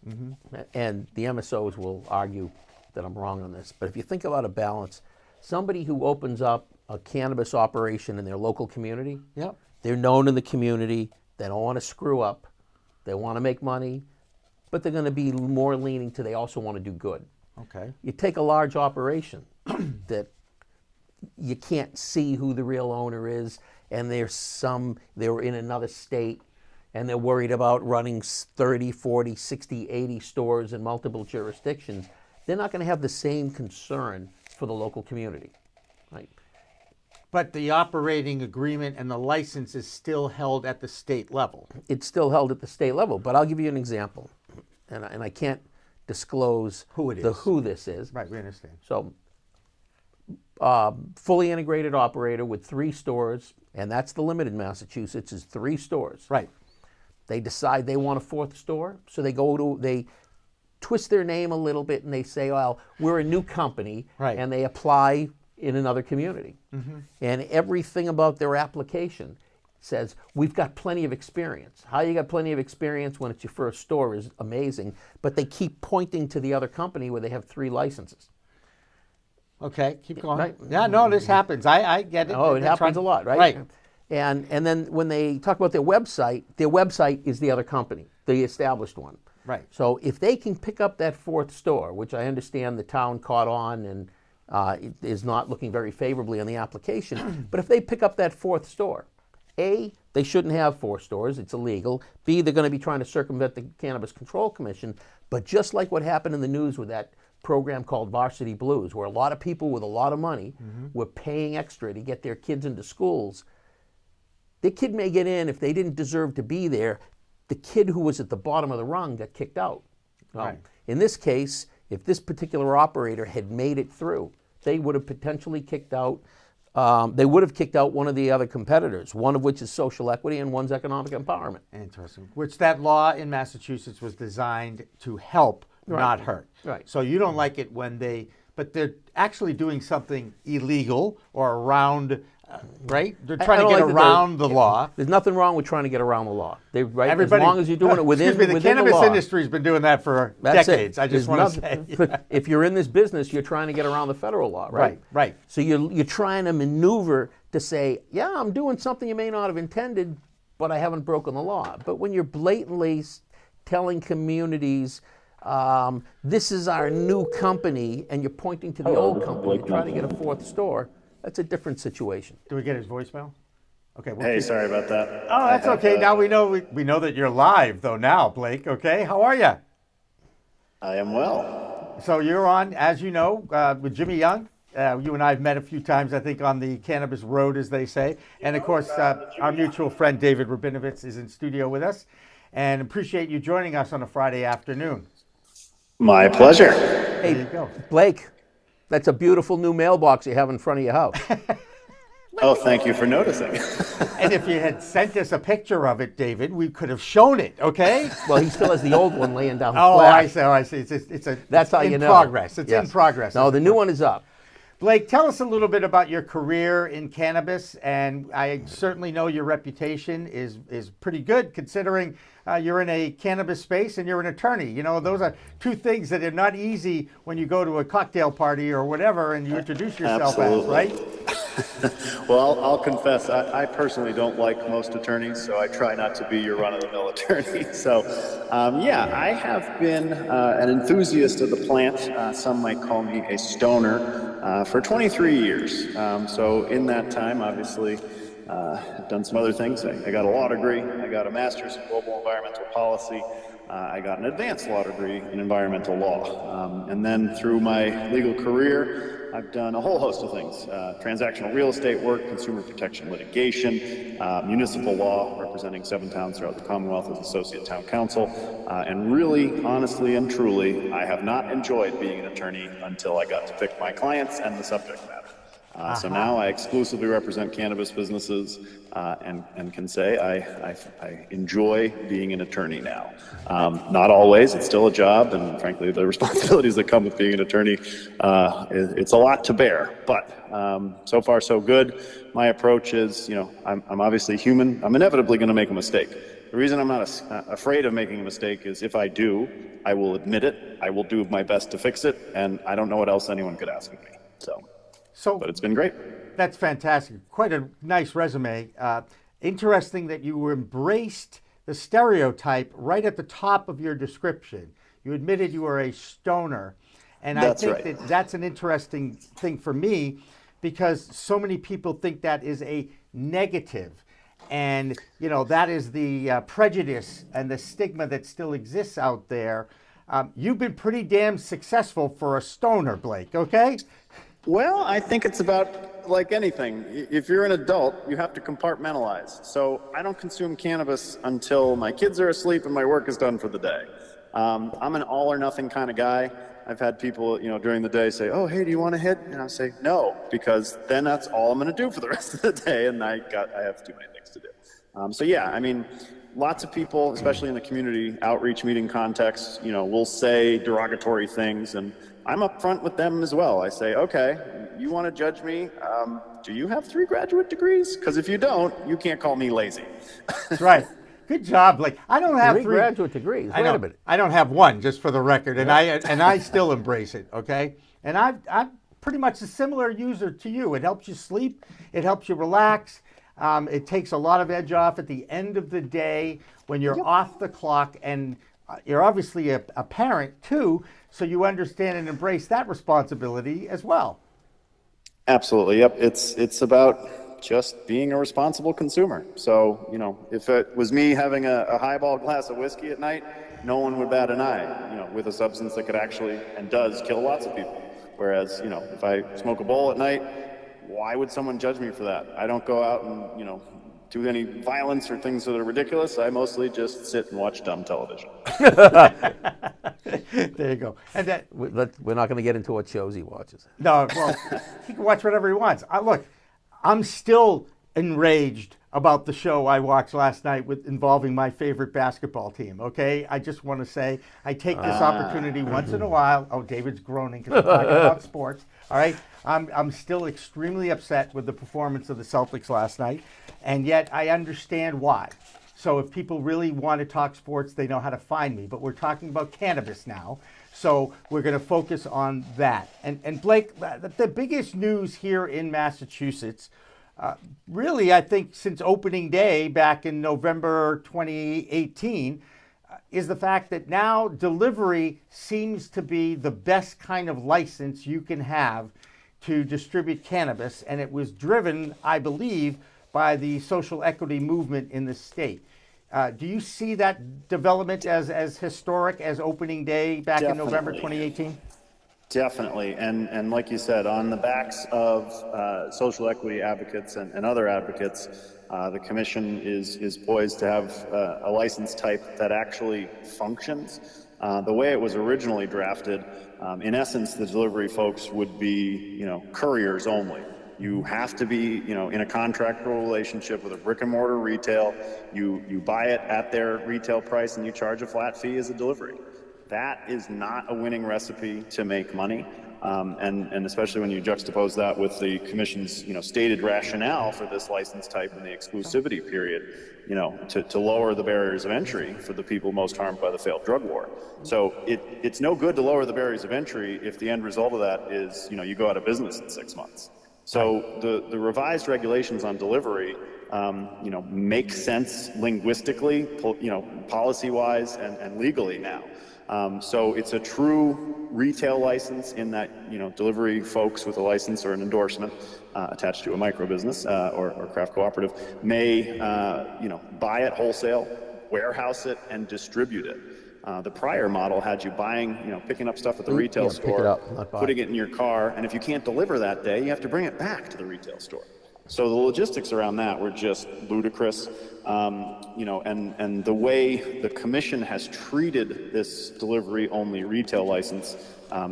and the MSOs will argue that I'm wrong on this, but if you think about a balance, somebody who opens up a cannabis operation in their local community, Yep. they're known in the community, they don't want to screw up, they want to make money, but they're going to be more leaning to they also want to do good. Okay. You take a large operation that you can't see who the real owner is, and they're in another state, and they're worried about running 30, 40, 60, 80 stores in multiple jurisdictions. They're not going to have the same concern for the local community, right? But the operating agreement and the license is still held at the state level. It's still held at the state level, but I'll give you an example, and I can't disclose Who it is. who this is. Right, we understand. So, fully integrated operator with 3 stores, and that's the limit in Massachusetts, is 3 stores. Right. They decide they want a 4th store, so they twist their name a little bit and they say, well, we're a new company, Right. and they apply in another community. And everything about their application says, we've got plenty of experience. How you got plenty of experience when it's your first store is amazing, but they keep pointing to the other company where they have 3 licenses. Okay, keep going. Right. Yeah, no, this happens. I get it. Oh, it That's happens a lot, right? Right. And then when they talk about their website is the other company, the established one. Right. So if they can pick up that 4th store, which I understand the town caught on and is not looking very favorably on the application, but if they pick up that 4th store, A, they shouldn't have 4 stores, it's illegal. B, they're going to be trying to circumvent the Cannabis Control Commission. But just like what happened in the news with that program called Varsity Blues, where a lot of people with a lot of money were paying extra to get their kids into schools, the kid may get in if they didn't deserve to be there. The kid who was at the bottom of the rung got kicked out. Right. In this case, if this particular operator had made it through, they would have potentially kicked out. They would have kicked out one of the other competitors, one of which is social equity and one's economic empowerment. Interesting. Which that law in Massachusetts was designed to help, not hurt. Right. So you don't like it when but they're actually doing something illegal or around, right? They're trying to don't get like that around the law. There's nothing wrong with trying to get around the law. Right? Everybody, as long as you're doing it within, excuse me, the within cannabis the law. industry's been doing that for That's decades. it. I just There's want to say. if you're in this business, you're trying to get around the federal law, right? Right. So you're trying to maneuver to say, yeah, I'm doing something you may not have intended, but I haven't broken the law. But when you're blatantly telling communities, this is our new company, and you're pointing to the old company and trying to get a 4th store, that's a different situation. Do we get his voicemail? Okay. Hey, sorry about that. Oh, that's okay. Now we know that you're live though now, Blake. Okay. How are you? I am well. So you're on, as you know, with Jimmy Young. You and I have met a few times, I think, on the Cannabis Road, as they say. And of course, our mutual friend David Rabinovitz is in studio with us. And appreciate you joining us on a Friday afternoon. My pleasure. Hey, There you go. Blake, that's a beautiful new mailbox you have in front of your house. Oh, thank you for noticing. And if you had sent us a picture of it, David, we could have shown it, okay? Well, he still has the old one laying down Oh, flat. I see. That's how in you know. progress. It's Yes. in progress. No, the new one is up. Blake, tell us a little bit about your career in cannabis, and I certainly know your reputation is pretty good considering you're in a cannabis space and you're an attorney. You know, those are 2 things that are not easy when you go to a cocktail party or whatever and you introduce yourself Absolutely. as, right? Well, I'll confess, I personally don't like most attorneys, so I try not to be your run-of-the-mill attorney. So, yeah, I have been an enthusiast of the plant. Some might call me a stoner for 23 years. So in that time, obviously, I've done some other things. I got a law degree. I got a master's in global environmental policy. I got an advanced law degree in environmental law. And then through my legal career, I've done a whole host of things. Transactional real estate work, consumer protection litigation, municipal law, representing 7 towns throughout the Commonwealth as associate town counsel. And really, honestly and truly, I have not enjoyed being an attorney until I got to pick my clients and the subject matter. So now I exclusively represent cannabis businesses and can say I enjoy being an attorney now. Not always, it's still a job, and frankly, the responsibilities that come with being an attorney, it's a lot to bear. But so far, so good. My approach is, I'm obviously human. I'm inevitably going to make a mistake. The reason I'm not afraid of making a mistake is if I do, I will admit it. I will do my best to fix it, and I don't know what else anyone could ask of me. But it's been great. That's fantastic. Quite a nice resume. Interesting that you embraced the stereotype right at the top of your description. You admitted you were a stoner. And That's I think right. that's an interesting thing for me because so many people think that is a negative. And, that is the prejudice and the stigma that still exists out there. You've been pretty damn successful for a stoner, Blake, okay? Well, I think it's about like anything. If you're an adult, you have to compartmentalize. So I don't consume cannabis until my kids are asleep and my work is done for the day. I'm an all or nothing kind of guy. I've had people, during the day say, "Oh, hey, do you want to hit?" And I say, "No," because then that's all I'm going to do for the rest of the day, and I have too many things to do. So yeah, lots of people, especially in the community outreach meeting context, will say derogatory things, and I'm upfront with them as well. I say, okay, you want to judge me? Do you have 3 graduate degrees? Because if you don't, you can't call me lazy. That's right. Good job, Blake. I don't have 3 graduate degrees. Wait a minute. I don't have 1, just for the record, and I still embrace it. Okay, and I'm pretty much a similar user to you. It helps you sleep. It helps you relax. It takes a lot of edge off at the end of the day when you're off the clock, and you're obviously a parent too, so you understand and embrace that responsibility as well. Absolutely. Yep. It's about just being a responsible consumer. So, if it was me having a highball glass of whiskey at night, no one would bat an eye, with a substance that could actually and does kill lots of people. Whereas, if I smoke a bowl at night, why would someone judge me for that? I don't go out and, do any violence or things that are ridiculous. I mostly just sit and watch dumb television. There you go. And we're not going to get into what shows he watches. No, well, he can watch whatever he wants. Look, I'm still enraged about the show I watched last night involving my favorite basketball team, okay? I just want to say I take this opportunity once in a while. Oh, David's groaning because we're talking about sports, all right? I'm still extremely upset with the performance of the Celtics last night, and yet I understand why. So if people really want to talk sports, they know how to find me. But we're talking about cannabis now, so we're going to focus on that. And Blake, the biggest news here in Massachusetts, really, I think since opening day back in November 2018, is the fact that now delivery seems to be the best kind of license you can have to distribute cannabis. And it was driven, I believe, by the social equity movement in the state. Do you see that development as historic as opening day back in November 2018? Definitely, and like you said, on the backs of social equity advocates and other advocates, the commission is poised to have a license type that actually functions. The way it was originally drafted, in essence, the delivery folks would be, couriers only. You have to be, in a contractual relationship with a brick and mortar retail. You buy it at their retail price and you charge a flat fee as a delivery. That is not a winning recipe to make money. And especially when you juxtapose that with the commission's, stated rationale for this license type and the exclusivity period, to lower the barriers of entry for the people most harmed by the failed drug war. So it's no good to lower the barriers of entry if the end result of that is, you go out of business in 6 months. So the revised regulations on delivery, make sense linguistically, policy-wise and legally now. So it's a true retail license in that, delivery folks with a license or an endorsement attached to a micro business or craft cooperative may, buy it wholesale, warehouse it, and distribute it. The prior model had you buying, picking up stuff at the retail store, putting it in your car, and if you can't deliver that day, you have to bring it back to the retail store. So the logistics around that were just ludicrous, and the way the commission has treated this delivery-only retail license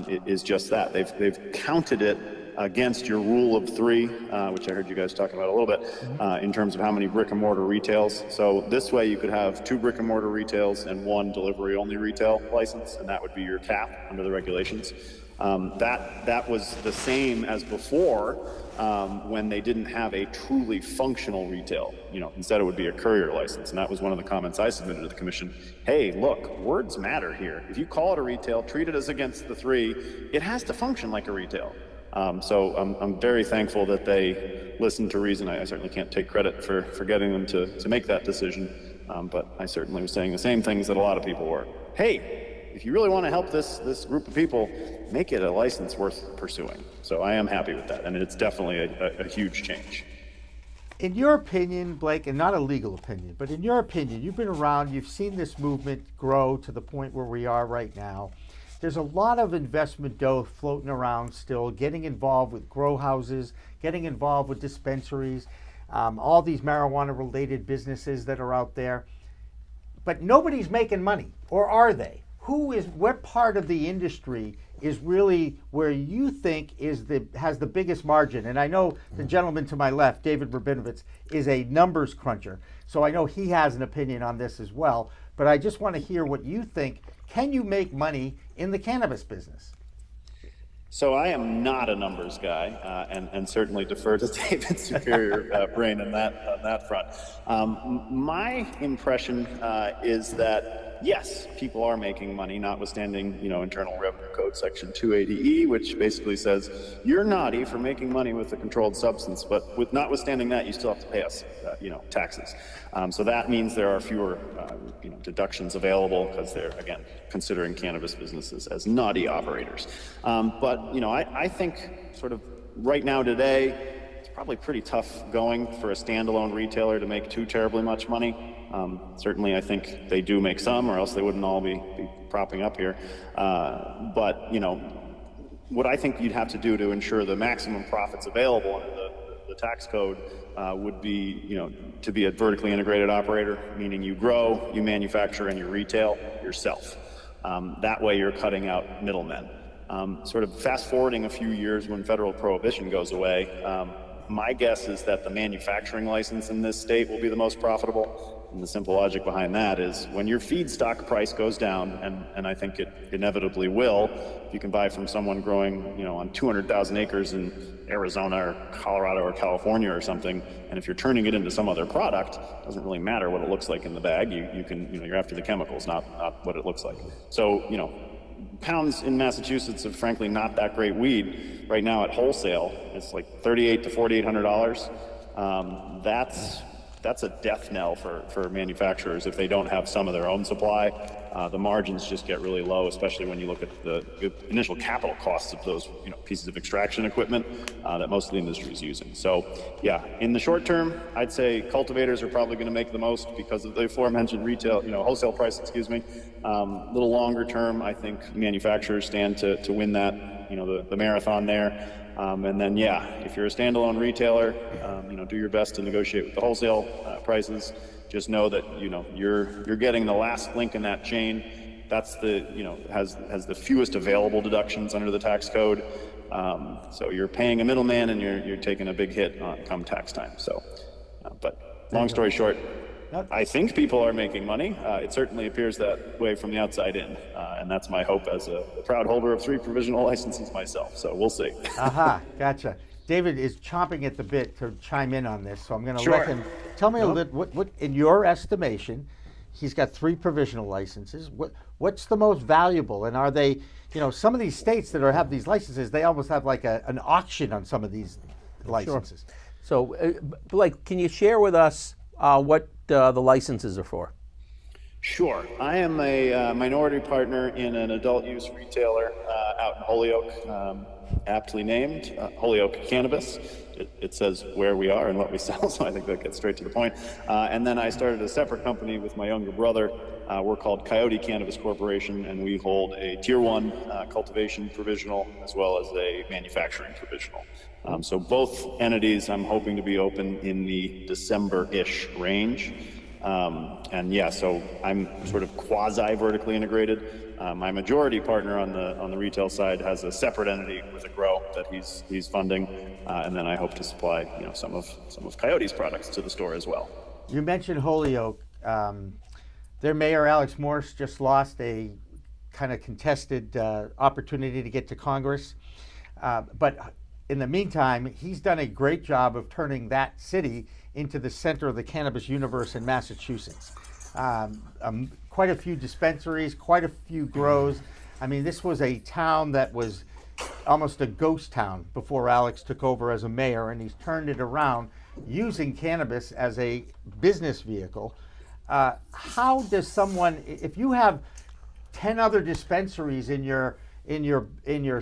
is just that. They've counted it against your rule of 3, which I heard you guys talking about a little bit, in terms of how many brick and mortar retails. So this way you could have 2 brick and mortar retails and 1 delivery only retail license, and that would be your cap under the regulations. That was the same as before when they didn't have a truly functional retail. Instead it would be a courier license, and that was one of the comments I submitted to the commission. Hey, look, words matter here. If you call it a retail, treat it as against the 3, it has to function like a retail. So I'm very thankful that they listened to reason. I certainly can't take credit for getting them to make that decision, but I certainly was saying the same things that a lot of people were. Hey, if you really want to help this group of people, make it a license worth pursuing. So I am happy with that, and it's definitely a huge change. In your opinion, Blake, and not a legal opinion, but in your opinion, you've been around, you've seen this movement grow to the point where we are right now. There's a lot of investment dough floating around still, getting involved with grow houses, getting involved with dispensaries, all these marijuana-related businesses that are out there. But nobody's making money, or are they? What part of the industry is really where you think has the biggest margin? And I know the gentleman to my left, David Rabinovitz, is a numbers cruncher, so I know he has an opinion on this as well. But I just want to hear what you think. Can you make money in the cannabis business? So I am not a numbers guy, and certainly defer to David's superior brain on that front. My impression is that yes, people are making money, notwithstanding Internal Revenue Code Section 280E, which basically says you're naughty for making money with a controlled substance, but notwithstanding that, you still have to pay us taxes. So that means there are fewer deductions available because they're, again, considering cannabis businesses as naughty operators. But I think sort of right now today, it's probably pretty tough going for a standalone retailer to make too terribly much money. Certainly I think they do make some, or else they wouldn't all be propping up here. But what I think you'd have to do to ensure the maximum profits available under the tax code would be, to be a vertically integrated operator, meaning you grow, you manufacture, and you retail yourself. That way you're cutting out middlemen. Sort of fast forwarding a few years when federal prohibition goes away, my guess is that the manufacturing license in this state will be the most profitable. And the simple logic behind that is when your feedstock price goes down, and I think it inevitably will, if you can buy from someone growing, on 200,000 acres in Arizona or Colorado or California or something, and if you're turning it into some other product, it doesn't really matter what it looks like in the bag. You can, you're after the chemicals, not what it looks like. So, pounds in Massachusetts of frankly not that great weed right now at wholesale, it's like $3,800 to $4,800. That's a death knell for manufacturers if they don't have some of their own supply. The margins just get really low, especially when you look at the initial capital costs of those pieces of extraction equipment that most of the industry is using. So yeah, in the short term, I'd say cultivators are probably going to make the most because of the aforementioned retail, wholesale price, A little longer term, I think manufacturers stand to win that, the marathon there. And then, yeah, if you're a standalone retailer, do your best to negotiate with the wholesale prices. Just know that, you're getting the last link in that chain. That's the, has the fewest available deductions under the tax code. So you're paying a middleman and you're taking a big hit come tax time. So, but long story short, I think people are making money. It certainly appears that way from the outside in. And that's my hope as a proud holder of 3 provisional licenses myself. So we'll see. Aha, gotcha. David is chomping at the bit to chime in on this, so I'm going to Sure. let him tell me a little. What, in your estimation, he's got 3 provisional licenses. What's the most valuable, and are they, some of these states that have these licenses, they almost have like an auction on some of these licenses. So, Blake, can you share with us what the licenses are for? Sure. I am a minority partner in an adult use retailer out in Holyoke, aptly named Holyoke Cannabis. It says where we are and what we sell, so I think that gets straight to the point. And then I started a separate company with my younger brother. We're called Coyote Cannabis Corporation, and we hold a Tier 1 cultivation provisional as well as a manufacturing provisional. So both entities I'm hoping to be open in the December-ish range. And yeah, so I'm sort of quasi-vertically integrated. My majority partner on the retail side has a separate entity with a grow that he's funding, and then I hope to supply some of Coyote's products to the store as well. You mentioned Holyoke. Their mayor Alex Morse just lost a kind of contested opportunity to get to Congress, but in the meantime, he's done a great job of turning that city into the center of the cannabis universe in Massachusetts. Quite a few dispensaries, quite a few grows. I mean, this was a town that was almost a ghost town before Alex took over as a mayor, and he's turned it around using cannabis as a business vehicle. How does someone, if you have 10 other dispensaries in your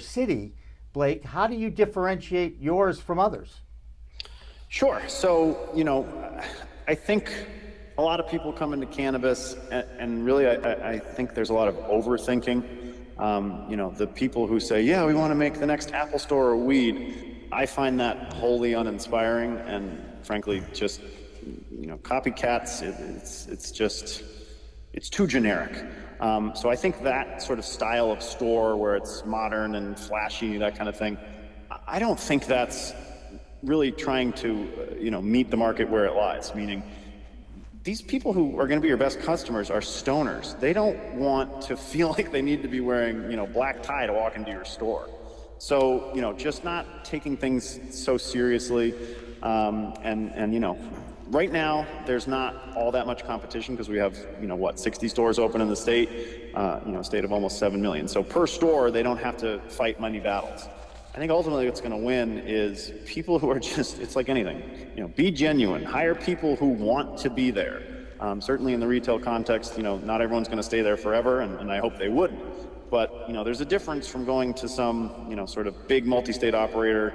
city, Blake, how do you differentiate yours from others? Sure. So, I think a lot of people come into cannabis, and really I think there's a lot of overthinking. The people who say, yeah, we want to make the next Apple Store or weed, I find that wholly uninspiring and frankly just, copycats. It's too generic. So I think that sort of style of store where it's modern and flashy, that kind of thing, I don't think that's really trying to, meet the market where it lies. Meaning, these people who are going to be your best customers are stoners. They don't want to feel like they need to be wearing, black tie to walk into your store. So, just not taking things so seriously, right now, there's not all that much competition because we have, 60 stores open in the state, a state of almost 7 million. So per store, they don't have to fight money battles. I think ultimately what's going to win is people who are just, it's like anything, be genuine, hire people who want to be there. Certainly in the retail context, not everyone's going to stay there forever, and I hope they wouldn't. But, there's a difference from going to some, sort of big multi-state operator,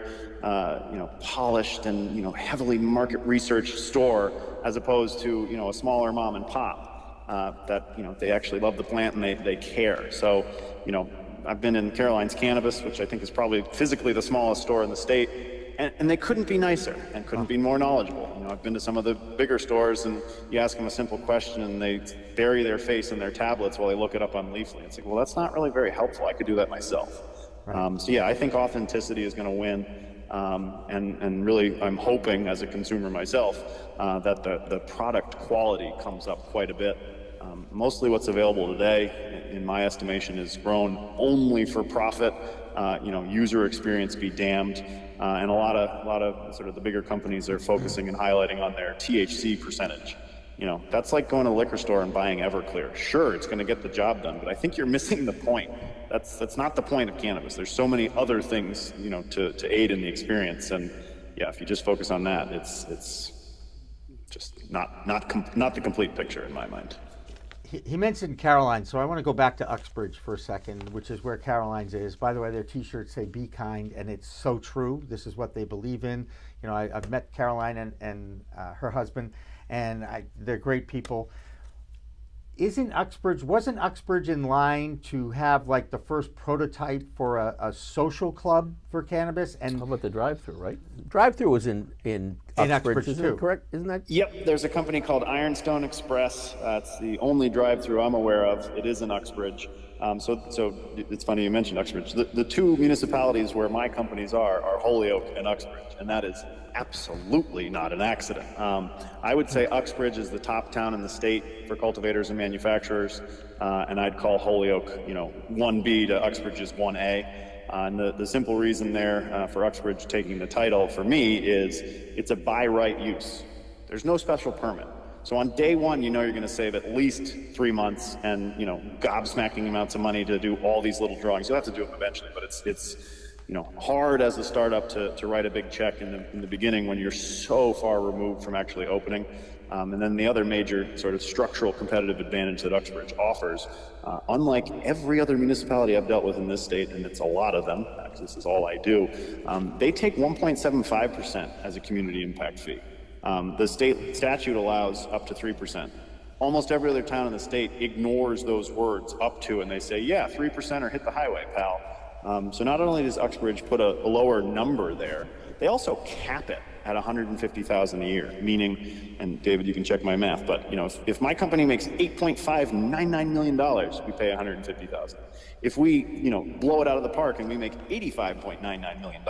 polished and, heavily market research store as opposed to, a smaller mom and pop that, they actually love the plant and they care. So, I've been in Caroline's Cannabis, which I think is probably physically the smallest store in the state, and they couldn't be nicer and couldn't be more knowledgeable. I've been to some of the bigger stores, and you ask them a simple question, and they bury their face in their tablets while they look it up on Leafly. It's like, well, that's not really very helpful. I could do that myself. Right. So yeah, I think authenticity is going to win, and really, I'm hoping as a consumer myself that the product quality comes up quite a bit. Mostly what's available today, in my estimation, is grown only for profit. User experience be damned, and a lot of sort of the bigger companies are focusing and highlighting on their THC percentage. That's like going to a liquor store and buying Everclear. Sure, it's going to get the job done, but I think you're missing the point. That's not the point of cannabis. There's so many other things, to aid in the experience, and yeah, if you just focus on that, it's just not the complete picture in my mind. He mentioned Caroline, so I want to go back to Uxbridge for a second, which is where Caroline's is. By the way, their T-shirts say "Be kind," and it's so true. This is what they believe in. I've met Caroline and her husband, and they're great people. Wasn't Uxbridge in line to have like the first prototype for a social club for cannabis? And how about the drive-through, right? Drive-through was in Uxbridge, isn't it correct? Isn't that? Yep, there's a company called Ironstone Express. It's the only drive-through I'm aware of. It is in Uxbridge. So it's funny you mentioned Uxbridge. The two municipalities where my companies are Holyoke and Uxbridge, and that is absolutely not an accident. I would say Uxbridge is the top town in the state for cultivators and manufacturers, and I'd call Holyoke, 1B to Uxbridge's 1A. And the simple reason there for Uxbridge taking the title for me is it's a by right use. There's no special permit. So on day one, you're going to save at least 3 months and, gobsmacking amounts of money to do all these little drawings. You'll have to do them eventually, but it's hard as a startup to write a big check in the beginning when you're so far removed from actually opening. And then the other major sort of structural competitive advantage that Uxbridge offers, unlike every other municipality I've dealt with in this state, and it's a lot of them, because this is all I do, they take 1.75% as a community impact fee. The state statute allows up to 3%. Almost every other town in the state ignores those words up to, and they say, yeah, 3% or hit the highway, pal. So not only does Uxbridge put a lower number there, they also cap it at $150,000 a year, meaning, and David, you can check my math, but if my company makes $8.599 million, we pay $150,000. If we, blow it out of the park and we make $85.99 million,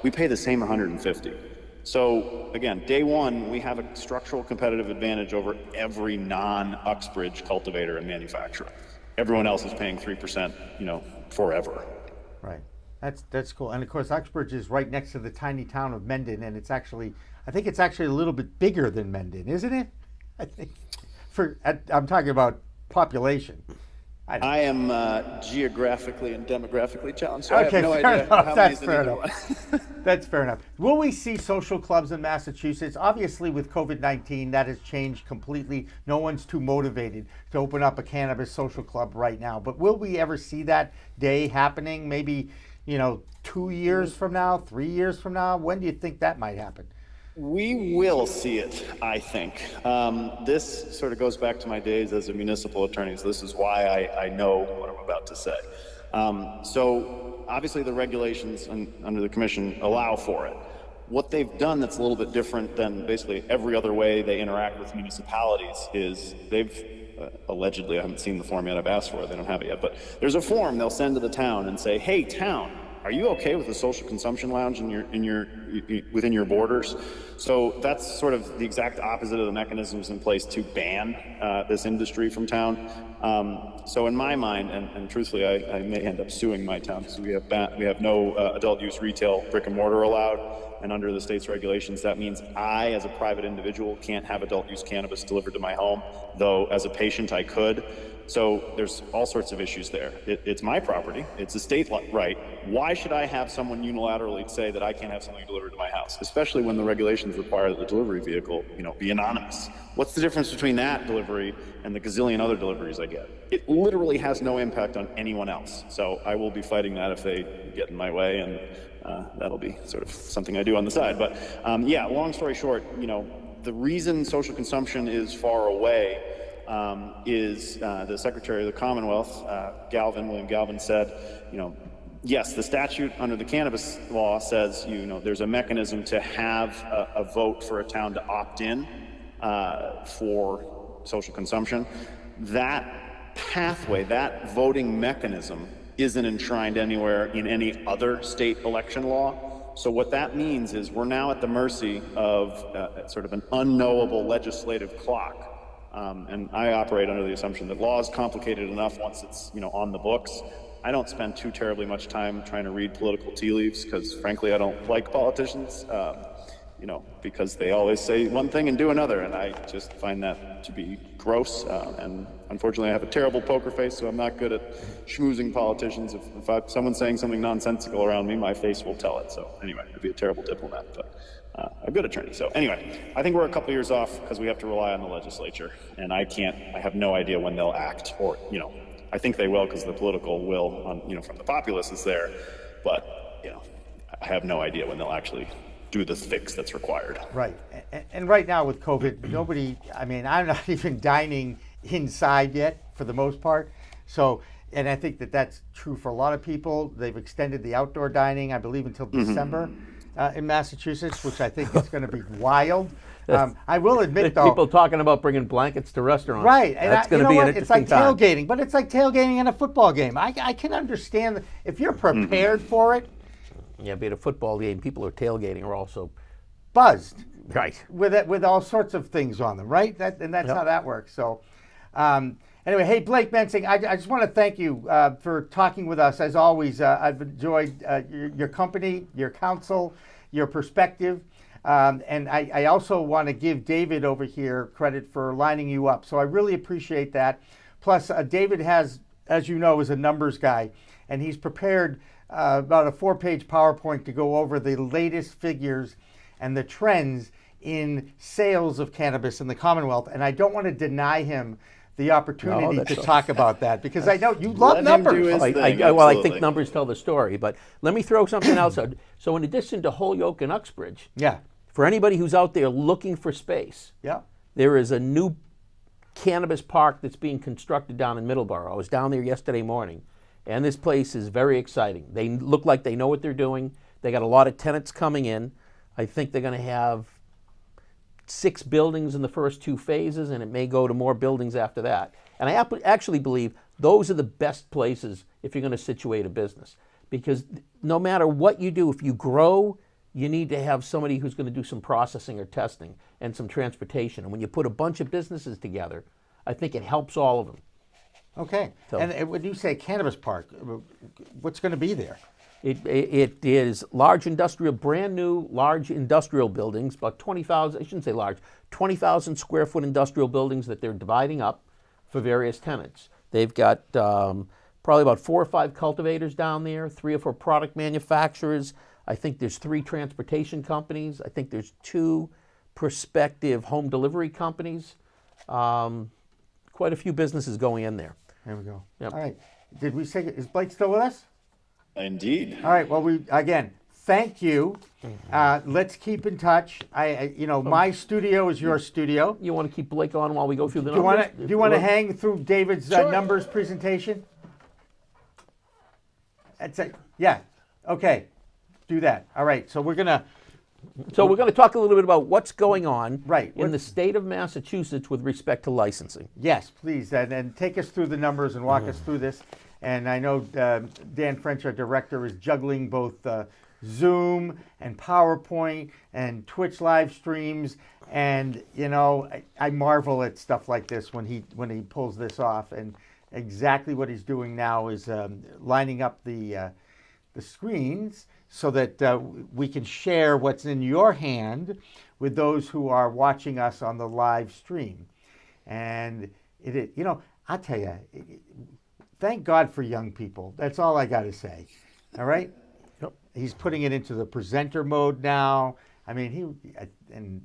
we pay the same $150,000. So again, day one, we have a structural competitive advantage over every non-Uxbridge cultivator and manufacturer. Everyone else is paying 3%, forever. Right. That's cool. And of course, Uxbridge is right next to the tiny town of Mendon, and I think it's actually a little bit bigger than Mendon, isn't it? I think. I'm talking about population. I am geographically and demographically challenged, so okay, I have no idea how many is in either one. That's fair enough. Will we see social clubs in Massachusetts? Obviously, with COVID-19, that has changed completely. No one's too motivated to open up a cannabis social club right now. But will we ever see that day happening? Maybe, 2 years from now, 3 years from now? When do you think that might happen? We will see it, I think. This sort of goes back to my days as a municipal attorney, so this is why I know what I'm about to say. So obviously the regulations under the commission allow for it. What they've done that's a little bit different than basically every other way they interact with municipalities is they've allegedly, I haven't seen the form yet, I've asked for it, they don't have it yet, but there's a form they'll send to the town and say, hey town, are you okay with a social consumption lounge within your borders? So that's sort of the exact opposite of the mechanisms in place to ban this industry from town. So in my mind, and truthfully, I may end up suing my town because we have no adult use retail brick and mortar allowed. And under the state's regulations, that means I, as a private individual, can't have adult use cannabis delivered to my home, though as a patient I could. So there's all sorts of issues there. It's my property. It's a state right. Why should I have someone unilaterally say that I can't have something delivered to my house, especially when the regulations require that the delivery vehicle, be anonymous? What's the difference between that delivery and the gazillion other deliveries I get? It literally has no impact on anyone else. So I will be fighting that if they get in my way, and that'll be sort of something I do on the side. But yeah, long story short, the reason social consumption is far away is the Secretary of the Commonwealth, William Galvin, said, yes, the statute under the cannabis law says, there's a mechanism to have a vote for a town to opt in for social consumption. That pathway, that voting mechanism, isn't enshrined anywhere in any other state election law. So what that means is we're now at the mercy of sort of an unknowable legislative clock. And I operate under the assumption that law is complicated enough once it's on the books. I don't spend too terribly much time trying to read political tea leaves because frankly I don't like politicians, because they always say one thing and do another, and I just find that to be gross. And unfortunately I have a terrible poker face, so I'm not good at schmoozing politicians. If someone's saying something nonsensical around me, my face will tell it. So anyway, I'd be a terrible diplomat, but a good attorney. So anyway, I think we're a couple years off because we have to rely on the legislature, and I have no idea when they'll act, or I think they will because the political will from the populace is there, but I have no idea when they'll actually do the fix that's required. Right. And right now with COVID, I'm not even dining inside yet for the most part. So, and I think that's true for a lot of people. They've extended the outdoor dining, I believe, until December in Massachusetts, which I think is going to be wild. I will admit, though, people talking about bringing blankets to restaurants. Right, and that's going to be an interesting time. It's like tailgating, but it's like tailgating in a football game. I can understand if you're prepared for it. Yeah, but at a football game, people are tailgating are also buzzed, right, with all sorts of things on them, right? That's how that works. So, anyway, hey, Blake Mensing, I just want to thank you for talking with us. As always, I've enjoyed your company, your counsel, your perspective. And I also want to give David over here credit for lining you up. So I really appreciate that. Plus, David has, as you know, is a numbers guy, and he's prepared about a 4-page PowerPoint to go over the latest figures and the trends in sales of cannabis in the Commonwealth. And I don't want to deny him the opportunity to talk about that, because I know you love numbers. I think numbers tell the story. But let me throw something else out. So in addition to Holyoke and Uxbridge, for anybody who's out there looking for space, there is a new cannabis park that's being constructed down in Middleborough. I was down there yesterday morning, and this place is very exciting. They look like they know what they're doing. They got a lot of tenants coming in. I think they're going to have 6 buildings in the first 2 phases, and it may go to more buildings after that. And I actually believe those are the best places if you're going to situate a business, because no matter what you do, if you grow, you need to have somebody who's going to do some processing or testing and some transportation. And when you put a bunch of businesses together, I think it helps all of them. Okay. So, and when you say cannabis park, what's going to be there? It is large industrial, brand new large industrial buildings, about 20,000, I shouldn't say large, 20,000 square foot industrial buildings that they're dividing up for various tenants. They've got probably about 4 or 5 cultivators down there, 3 or 4 product manufacturers. I think there's 3 transportation companies. I think there's 2 prospective home delivery companies. Quite a few businesses going in there. There we go. Yep. All right. Did we say, is Blake still with us? Indeed. All right. Well, again, thank you. Let's keep in touch. My studio is your studio. You want to keep Blake on while we go through the numbers? Do you want to hang through David's numbers presentation? That's it. Yeah. Okay. Do that. All right. So we're gonna talk a little bit about what's going on in the state of Massachusetts with respect to licensing. Yes, please, and take us through the numbers and walk us through this. And I know Dan French, our director, is juggling both Zoom and PowerPoint and Twitch live streams. And I marvel at stuff like this when he pulls this off. And exactly what he's doing now is lining up the screens so that we can share what's in your hand with those who are watching us on the live stream. And I'll tell you, thank God for young people. That's all I got to say. All right? Yep. He's putting it into the presenter mode now. I mean,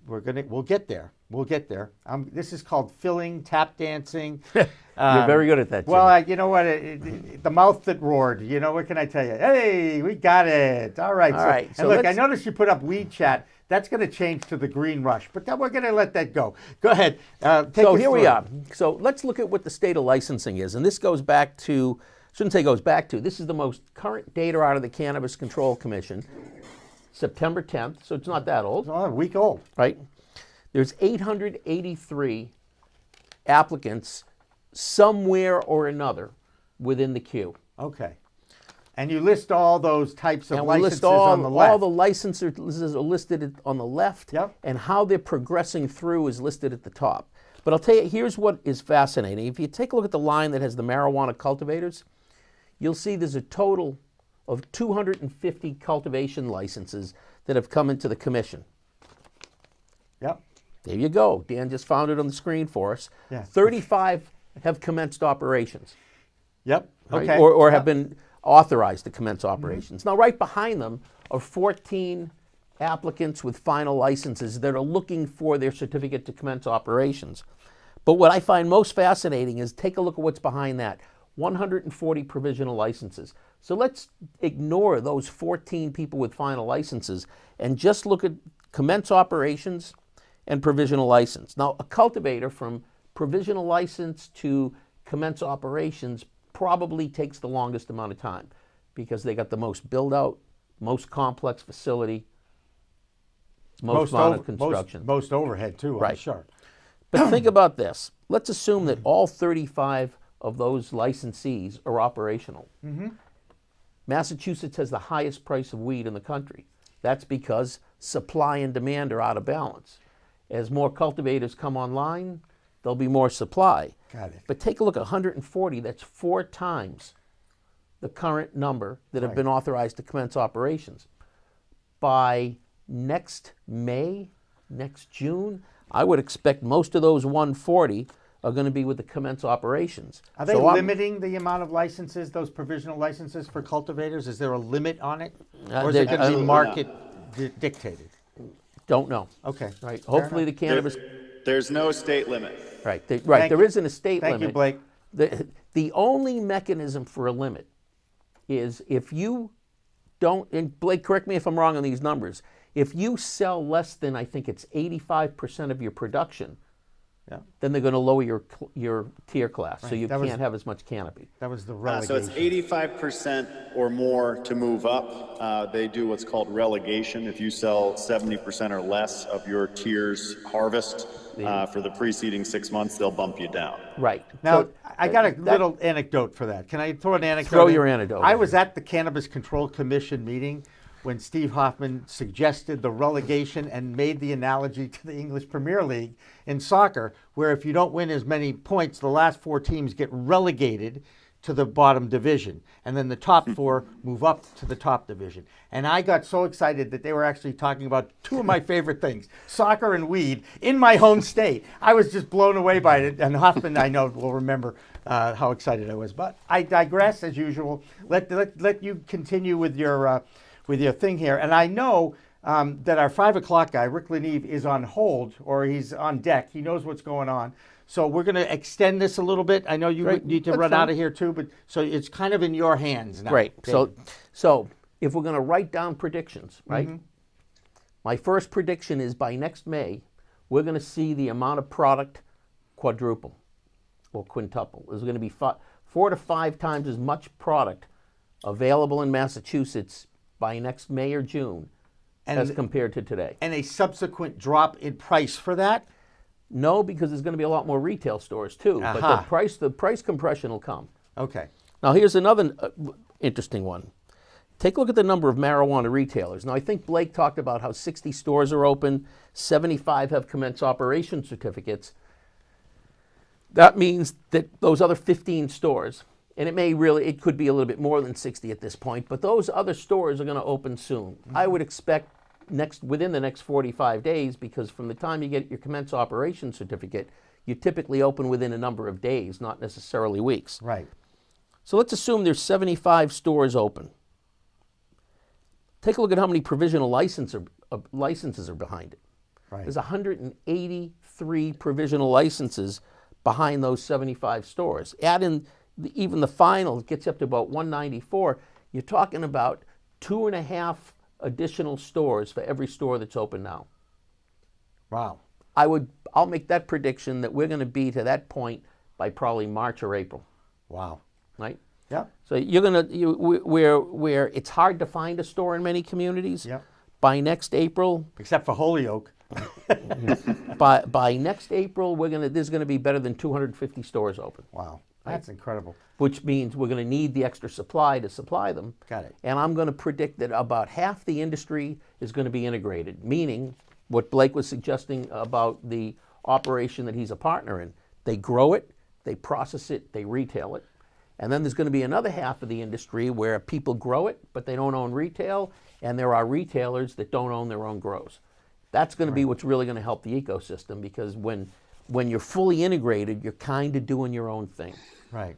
we'll get there. We'll get there. This is called filling, tap dancing. You're very good at that, Jim. Well, you know what? The mouth that roared. What can I tell you? Hey, we got it. All right. All right. And look, I noticed you put up Weed Chat. That's going to change to the Green Rush, but then we're going to let that go. Go ahead. We are. So let's look at what the state of licensing is. And this goes back to, this is the most current data out of the Cannabis Control Commission, September 10th, so it's not that old. It's a week old. Right. There's 883 applicants somewhere or another within the queue. Okay. And you list all those types of licenses on the left. All the licenses are listed on the left, and how they're progressing through is listed at the top. But I'll tell you, here's what is fascinating. If you take a look at the line that has the marijuana cultivators, you'll see there's a total of 250 cultivation licenses that have come into the commission. Yep. There you go. Dan just found it on the screen for us. Yeah. 35 have commenced operations. Yep. Right? Okay. Or have been authorized to commence operations. Now, right behind them are 14 applicants with final licenses that are looking for their certificate to commence operations. But what I find most fascinating is take a look at what's behind that. 140 provisional licenses. So let's ignore those 14 people with final licenses and just look at commence operations and provisional license. Now, a cultivator from provisional license to commence operations probably takes the longest amount of time because they got the most build out, most complex facility, most amount of construction. Most overhead too, right. I'm sure. But think about this. Let's assume that all 35 of those licensees are operational. Mm-hmm. Massachusetts has the highest price of weed in the country. That's because supply and demand are out of balance. As more cultivators come online, there'll be more supply. Got it. But take a look at 140, that's 4 times the current number that have been authorized to commence operations. By next May, next June, I would expect most of those 140 are going to be with the commence operations. Are they So I'm- limiting the amount of licenses, those provisional licenses for cultivators? Is there a limit on it? Uh, Or is they- it going to be absolutely market dictated? Don't know. Okay. Right. Fair Hopefully the enough. cannabis. There's no state limit. Right. Right. Thank There you. isn't a state Thank limit. you, Blake. The only mechanism for a limit is if you don't, and Blake, correct me if I'm wrong on these numbers, if you sell less than, I think it's 85% of your production, Yeah. then they're going to lower your tier class, so Right. you That was- can't have as much canopy. That was the So relegation. it's 85% or more to move up. They do what's called relegation. If you sell 70% or less of your tier's harvest for the preceding 6 months, they'll bump you down. Right. Now, So, I got a little anecdote for that. Can I throw an anecdote Throw in? your anecdote I in. was at the Cannabis Control Commission meeting when Steve Hoffman suggested the relegation and made the analogy to the English Premier League in soccer, where if you don't win as many points, the last 4 teams get relegated to the bottom division, and then the top 4 move up to the top division. And I got so excited that they were actually talking about 2 of my favorite things, soccer and weed, in my home state. I was just blown away by it, and Hoffman, I know, will remember how excited I was. But I digress, as usual. Let you continue with your thing here. And I know that our 5 o'clock guy, Rick LaNeve, is on hold, or he's on deck. He knows what's going on. So we're going to extend this a little bit. I know you Right. need to That's run fine. out of here too, but so it's kind of in your hands now. Great. David. So if we're going to write down predictions, right? Mm-hmm. My first prediction is by next May, we're going to see the amount of product quadruple or quintuple. There's going to be 4 to 5 times as much product available in Massachusetts by next May or June as compared to today. And a subsequent drop in price for that? No, because there's going to be a lot more retail stores too. But Aha. the price compression will come. Okay. Now here's another interesting one. Take a look at the number of marijuana retailers. Now I think Blake talked about how 60 stores are open, 75 have commenced operation certificates. That means that those other 15 stores, and it could be a little bit more than 60 at this point, but those other stores are going to open soon. Mm-hmm. I would expect within the next 45 days, because from the time you get your commence operation certificate, you typically open within a number of days, not necessarily weeks. Right. So let's assume there's 75 stores open. Take a look at how many provisional licenses are behind it. Right. There's 183 provisional licenses behind those 75 stores. Add in even the final, it gets up to about 194. You're talking about 2.5 additional stores for every store that's open now. Wow. I'll make that prediction that we're going to be to that point by probably March or April. Wow. Right? Yeah. So you're gonna where it's hard to find a store in many communities. Yeah. By next April, Except for Holyoke. by next April, there's gonna be better than 250 stores open. Wow. That's incredible. Which means we're gonna need the extra supply to supply them. Got it. And I'm gonna predict that about half the industry is gonna be integrated, meaning what Blake was suggesting about the operation that he's a partner in. They grow it, they process it, they retail it. And then there's going to be another half of the industry where people grow it, but they don't own retail, and there are retailers that don't own their own grows. That's going to be what's really going to help the ecosystem, because when you're fully integrated, you're kind of doing your own thing. Right.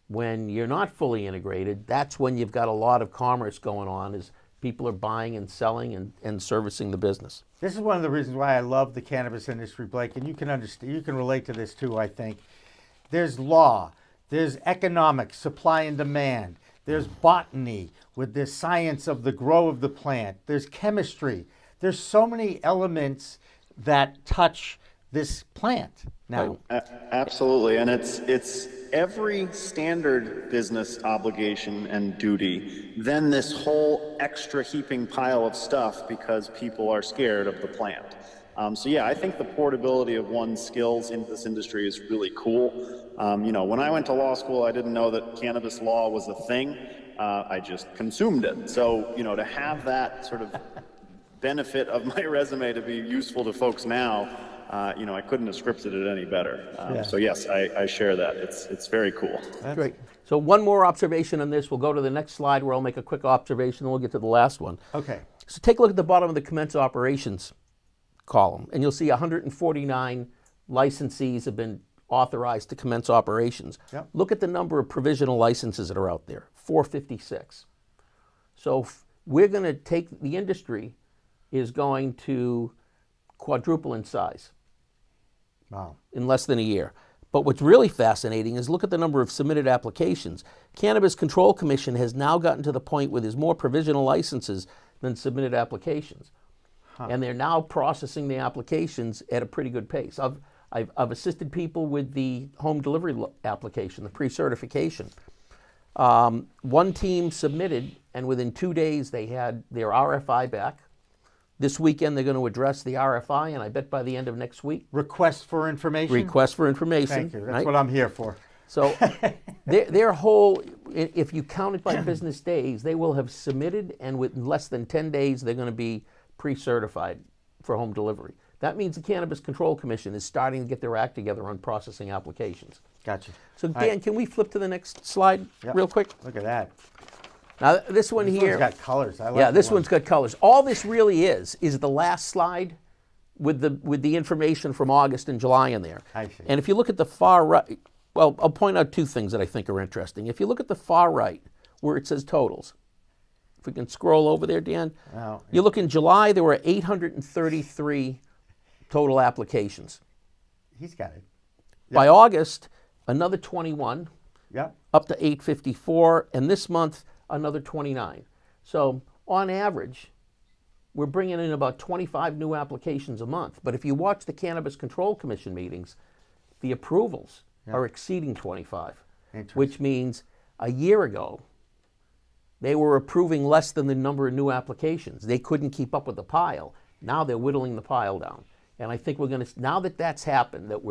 When you're not fully integrated, that's when you've got a lot of commerce going on, as people are buying and selling and servicing the business. This is one of the reasons why I love the cannabis industry, Blake, and you can understand, you can relate to this too, I think. There's law, there's economics, supply and demand, there's botany with the science of the grow of the plant, there's chemistry. There's so many elements that touch this plant now. Absolutely, and it's every standard business obligation and duty, then this whole extra heaping pile of stuff because people are scared of the plant. So yeah, I think the portability of one's skills into this industry is really cool. When I went to law school, I didn't know that cannabis law was a thing. I just consumed it. So, to have that sort of benefit of my resume to be useful to folks now, I couldn't have scripted it any better. So yes, I share that. It's very cool. That's Great. So one more observation on this. We'll go to the next slide where I'll make a quick observation, and we'll get to the last one. Okay. So take a look at the bottom of the commence operations column, and you'll see 149 licensees have been authorized to commence operations. Yep. Look at the number of provisional licenses that are out there, 456. So we're going to take, the industry is going to quadruple in size. Wow. In less than a year. But what's really fascinating is look at the number of submitted applications. Cannabis Control Commission has now gotten to the point where there's more provisional licenses than submitted applications. And they're now processing the applications at a pretty good pace. I've assisted people with the home delivery application, the pre-certification. One team submitted, and within 2 days they had their RFI back. This weekend they're going to address the RFI, and I bet by the end of next week. Request for information? Request for information. Thank you. That's right? what I'm here for. So their whole, if you count it by business days, they will have submitted, and within less than 10 days they're going to be pre-certified for home delivery. That means the Cannabis Control Commission is starting to get their act together on processing applications. Gotcha. So Dan, can we flip to the next slide real quick? Look at that. Now this one This here. one's got colors. I like Yeah, this one. one's got colors. All this really is the last slide with the information from August and July in there. I see. And if you look at the far right, well, I'll point out two things that I think are interesting. If you look at the far right, where it says totals, if we can scroll over there, Dan, you look in July, there were 833 total applications. He's got it. By August, another 21, Yep. up to 854, and this month, another 29. So on average, we're bringing in about 25 new applications a month. But if you watch the Cannabis Control Commission meetings, the approvals are exceeding 25, which means a year ago, they were approving less than the number of new applications. They couldn't keep up with the pile. Now they're whittling the pile down. And I think we're going to, now that that's happened, that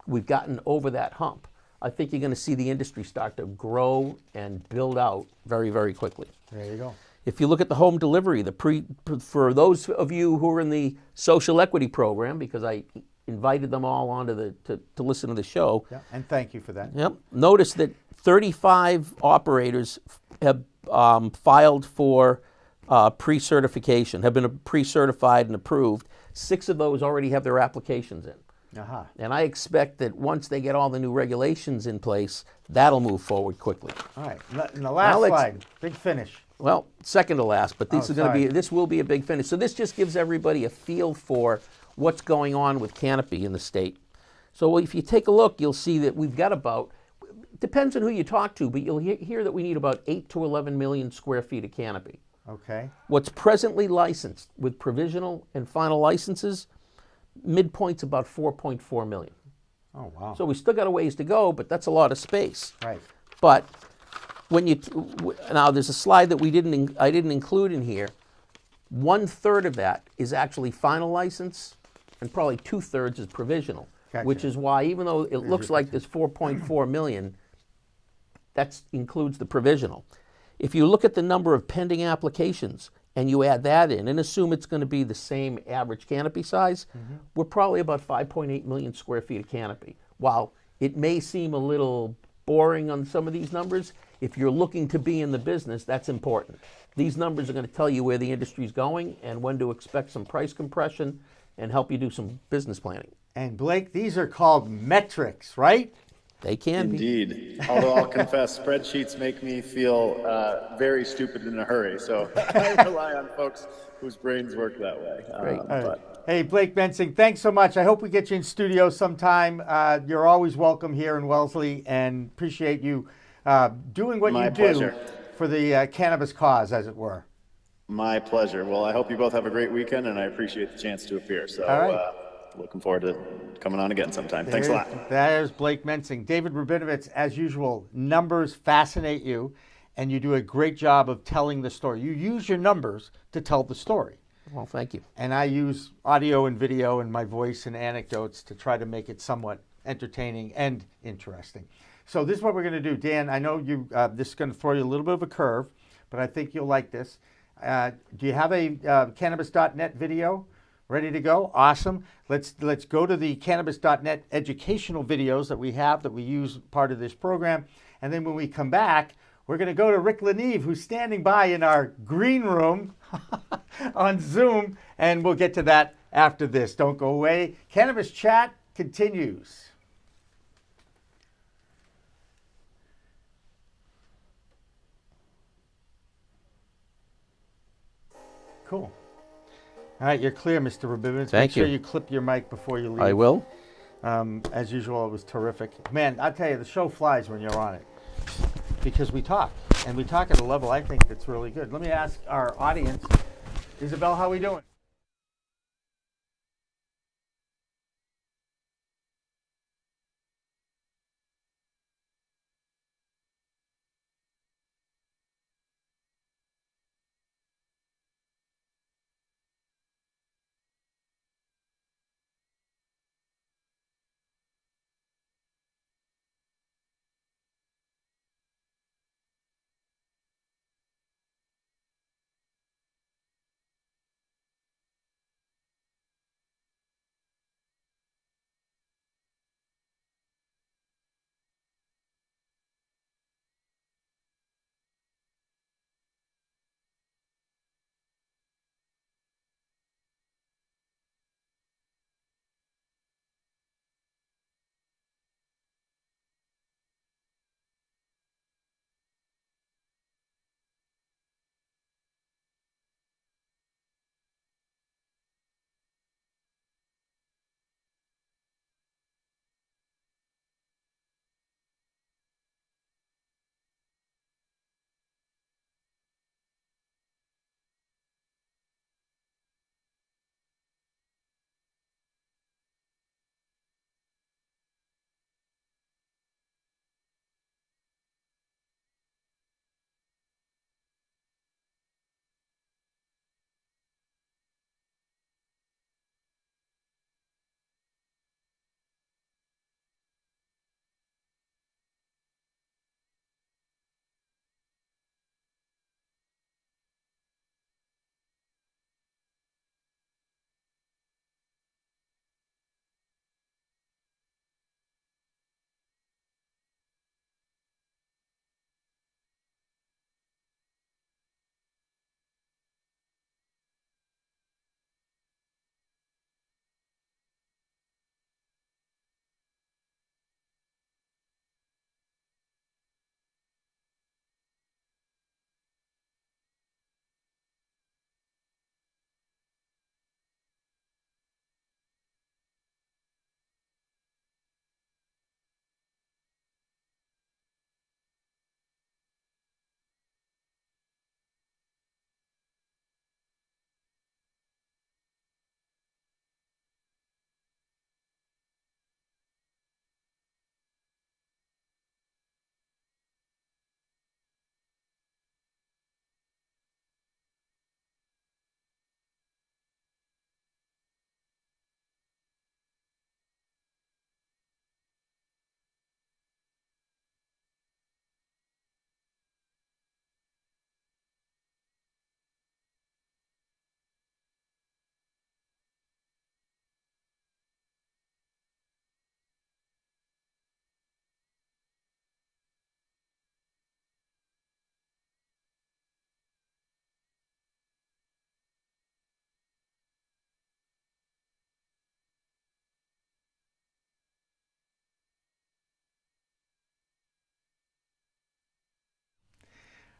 we've gotten over that hump, I think you're going to see the industry start to grow and build out very, very quickly. There you go. If you look at the home delivery, for those of you who are in the social equity program, because I invited them all onto to listen to the show. Yeah, and thank you for that. Yep. Notice that 35 operators have filed for pre-certification, have been pre-certified and approved. 6 of those already have their applications in. And I expect that once they get all the new regulations in place, that'll move forward quickly. All right. And the last slide, big finish. Well, second to last, but this will be a big finish. So this just gives everybody a feel for what's going on with canopy in the state. So if you take a look, you'll see that we've got about, depends on who you talk to, but you'll hear that we need about 8 to 11 million square feet of canopy. Okay. What's presently licensed with provisional and final licenses, midpoint's about 4.4 million. Oh, wow. So we still got a ways to go, but that's a lot of space. Right. But when you, now there's a slide that I didn't include in here. 1/3 of that is actually final license, and probably 2/3 is provisional. Gotcha. Which is why, even though it looks like there's 4.4 million, that includes the provisional. If you look at the number of pending applications and you add that in and assume it's going to be the same average canopy size, we're probably about 5.8 million square feet of canopy. While it may seem a little boring on some of these numbers, if you're looking to be in the business, that's important. These numbers are going to tell you where the industry's going and when to expect some price compression and help you do some business planning. And Blake, these are called metrics, right? They can be. Indeed. Although I'll confess, spreadsheets make me feel very stupid in a hurry. So I rely on folks whose brains work that way. Great. Hey, Blake Mensing, thanks so much. I hope we get you in studio sometime. You're always welcome here in Wellesley, and appreciate you doing what you do for the cannabis cause, as it were. My pleasure. Well, I hope you both have a great weekend, and I appreciate the chance to appear. So all right. Looking forward to coming on again sometime. Thanks a lot. There's Blake Mensing. David Rabinovitz, as usual, numbers fascinate you, and you do a great job of telling the story. You use your numbers to tell the story. Well, thank you. And I use audio and video and my voice and anecdotes to try to make it somewhat entertaining and interesting. So this is what we're going to do. Dan, I know this is going to throw you a little bit of a curve, but I think you'll like this. Do you have a Cannabis.net video ready to go? Awesome. Let's go to the Cannabis.net educational videos that we use part of this program. And then when we come back, we're going to go to Rick LaNeve, who's standing by in our green room on Zoom, and we'll get to that after this. Don't go away. Cannabis Chat continues. Cool. All right, you're clear, Mr. Rabinovitz. Thank Make sure you. you clip your mic before you leave. I will. As usual, it was terrific. Man, I'll tell you, the show flies when you're on it because we talk, and we talk at a level I think that's really good. Let me ask our audience, Isabel, how we doing?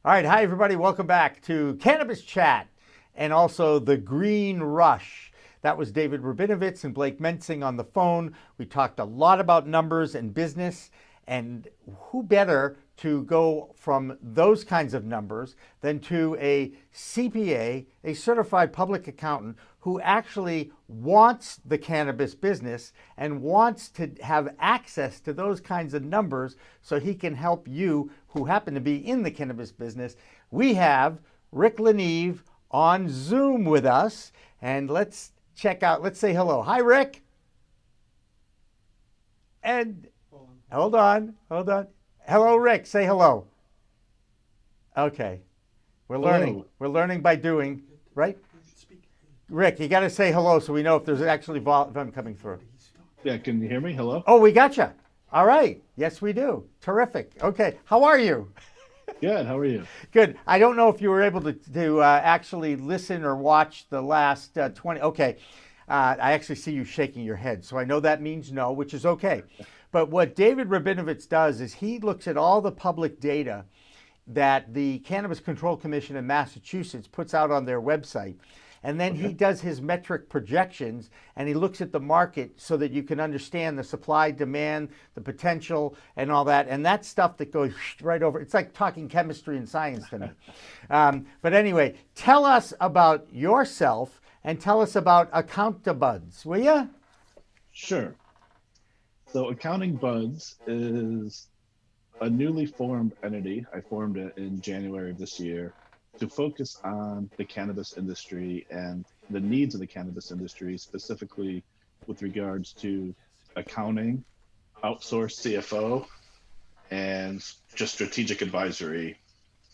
All right, hi everybody, welcome back to Cannabis Chat and also the Green Rush. That was David Rabinovitz and Blake Mensing on the phone. We talked a lot about numbers and business, and who better to go from those kinds of numbers than to a CPA, a certified public accountant, who actually wants the cannabis business and wants to have access to those kinds of numbers so he can help you who happen to be in the cannabis business. We have Rick LaNeve on Zoom with us, and let's check out, let's say hello. Hi, Rick. And hold on. Hello, Rick, say hello. Okay, we're learning by doing, right? Rick, you got to say hello so we know if there's actually volume coming through. Yeah, can you hear me? Hello? Oh, we got you. All right. Yes, we do. Terrific. Okay. How are you? Good. How are you? Good. I don't know if you were able to actually listen or watch the last 20. Okay. I actually see you shaking your head. So I know that means no, which is okay. But what David Rabinovitz does is he looks at all the public data that the Cannabis Control Commission in Massachusetts puts out on their website. And then he does his metric projections, and he looks at the market so that you can understand the supply, demand, the potential, and all that. And that's stuff that goes right over. It's like talking chemistry and science to me. But anyway, tell us about yourself and tell us about Accountabuds, will you? Sure. So Accounting Buds is a newly formed entity. I formed it in January of this year to focus on the cannabis industry and the needs of the cannabis industry, specifically with regards to accounting, outsourced CFO, and just strategic advisory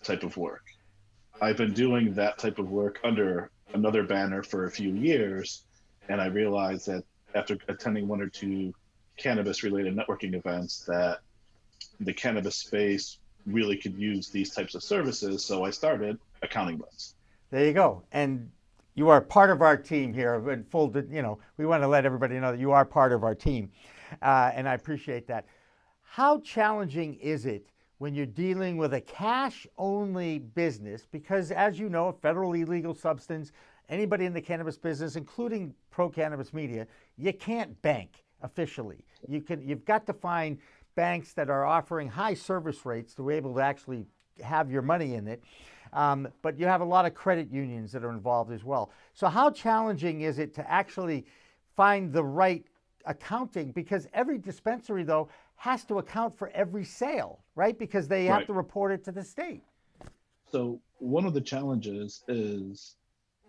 type of work. I've been doing that type of work under another banner for a few years, and I realized that after attending one or two cannabis-related networking events that the cannabis space really could use these types of services, so I started Accounting Buds. There you go. And you are part of our team here. We want to let everybody know that you are part of our team, and I appreciate that. How challenging is it when you're dealing with a cash-only business? Because as you know, a federally illegal substance, anybody in the cannabis business, including pro-cannabis media, you can't bank officially. You've got to find banks that are offering high service rates to be able to actually have your money in it. But you have a lot of credit unions that are involved as well. So how challenging is it to actually find the right accounting? Because every dispensary, though, has to account for every sale, right? Because they have to report it to the state. So one of the challenges is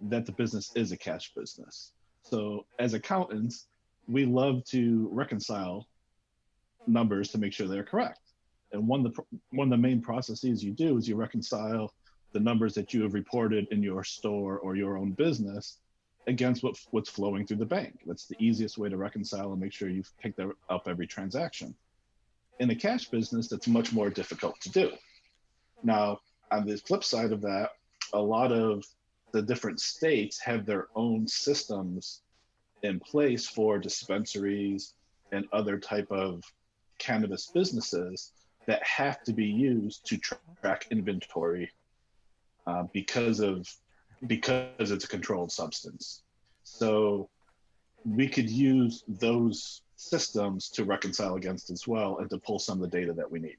that the business is a cash business. So as accountants, we love to reconcile numbers to make sure they're correct. And one of the main processes you do is you reconcile the numbers that you have reported in your store or your own business against what's flowing through the bank. That's the easiest way to reconcile and make sure you've picked up every transaction. In the cash business, that's much more difficult to do. Now, on the flip side of that, a lot of the different states have their own systems in place for dispensaries and other type of cannabis businesses that have to be used to track inventory because it's a controlled substance. So we could use those systems to reconcile against as well and to pull some of the data that we need.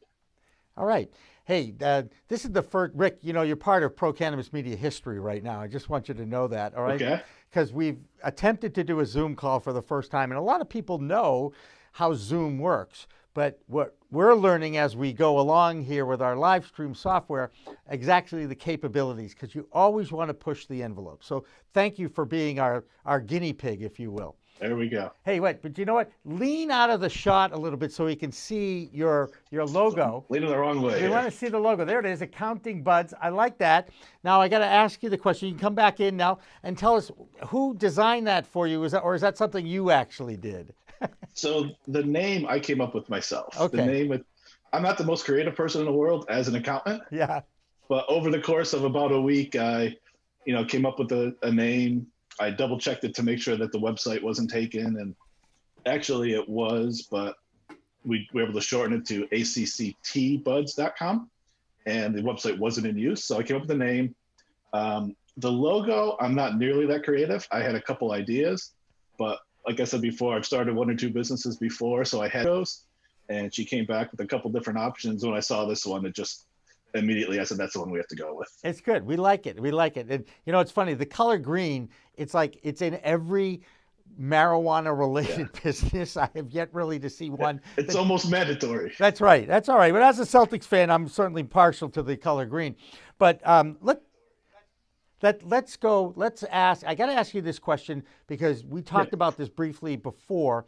All right. Hey, this is the first, Rick, you're part of Pro Cannabis Media history right now. I just want you to know that, all right? Okay. Because we've attempted to do a Zoom call for the first time, and a lot of people know how Zoom works. But what we're learning as we go along here with our live stream software, exactly the capabilities, because you always want to push the envelope. So thank you for being our guinea pig, if you will. There we go. Hey, wait, but you know what? Lean out of the shot a little bit so we can see your logo. Leaning the wrong way. We want to see the logo. There it is, Accounting Buds. I like that. Now I got to ask you the question. You can come back in now and tell us who designed that for you, or is that something you actually did? So the name I came up with myself. Okay. The name I'm not the most creative person in the world as an accountant. Yeah. But over the course of about a week, I came up with a name. I double checked it to make sure that the website wasn't taken, and actually it was, but we were able to shorten it to acctbuds.com, and the website wasn't in use. So I came up with the name. The logo, I'm not nearly that creative. I had a couple ideas, but like I said before, I've started one or two businesses before, so I had those, and she came back with a couple different options. When I saw this one, it just immediately I said, that's the one we have to go with. It's good. We like it. We like it. And it's funny, the color green, it's like it's in every marijuana related business. I have yet really to see one. It's almost mandatory. That's right. That's all right. But as a Celtics fan, I'm certainly partial to the color green. But let's go. Let's ask. I got to ask you this question because we talked about this briefly before.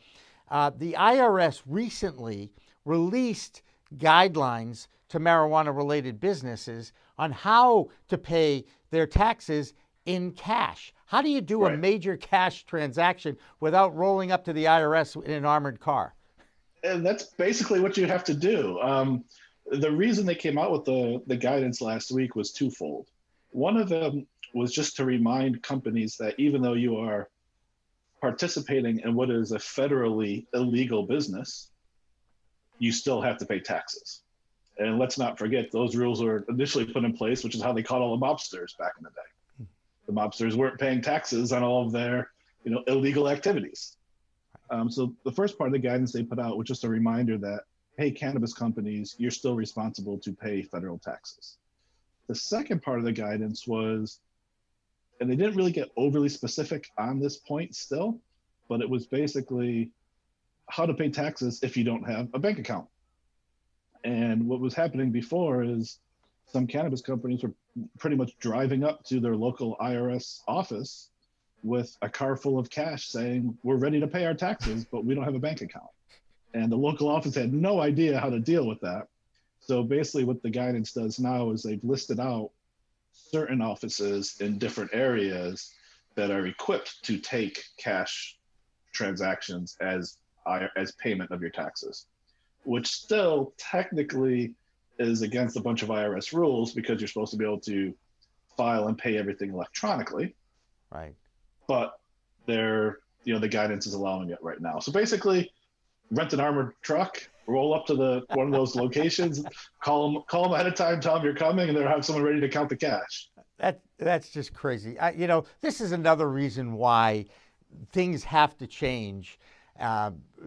The IRS recently released guidelines to marijuana-related businesses on how to pay their taxes in cash. How do you do a major cash transaction without rolling up to the IRS in an armored car? And that's basically what you have to do. The reason they came out with the guidance last week was twofold. One of them was just to remind companies that even though you are participating in what is a federally illegal business, you still have to pay taxes. And let's not forget, those rules were initially put in place, which is how they caught all the mobsters back in the day. The mobsters weren't paying taxes on all of their, illegal activities. So the first part of the guidance they put out was just a reminder that, hey, cannabis companies, you're still responsible to pay federal taxes. The second part of the guidance was, and they didn't really get overly specific on this point still, but it was basically how to pay taxes if you don't have a bank account. And what was happening before is some cannabis companies were pretty much driving up to their local IRS office with a car full of cash saying, we're ready to pay our taxes, but we don't have a bank account. And the local office had no idea how to deal with that. So basically what the guidance does now is they've listed out certain offices in different areas that are equipped to take cash transactions as payment of your taxes, which still technically is against a bunch of IRS rules because you're supposed to be able to file and pay everything electronically. Right. But the guidance is allowing it right now. So basically, rent an armored truck, roll up to one of those locations, call them ahead of time, tell them you're coming, and they'll have someone ready to count the cash. That's just crazy. This is another reason why things have to change.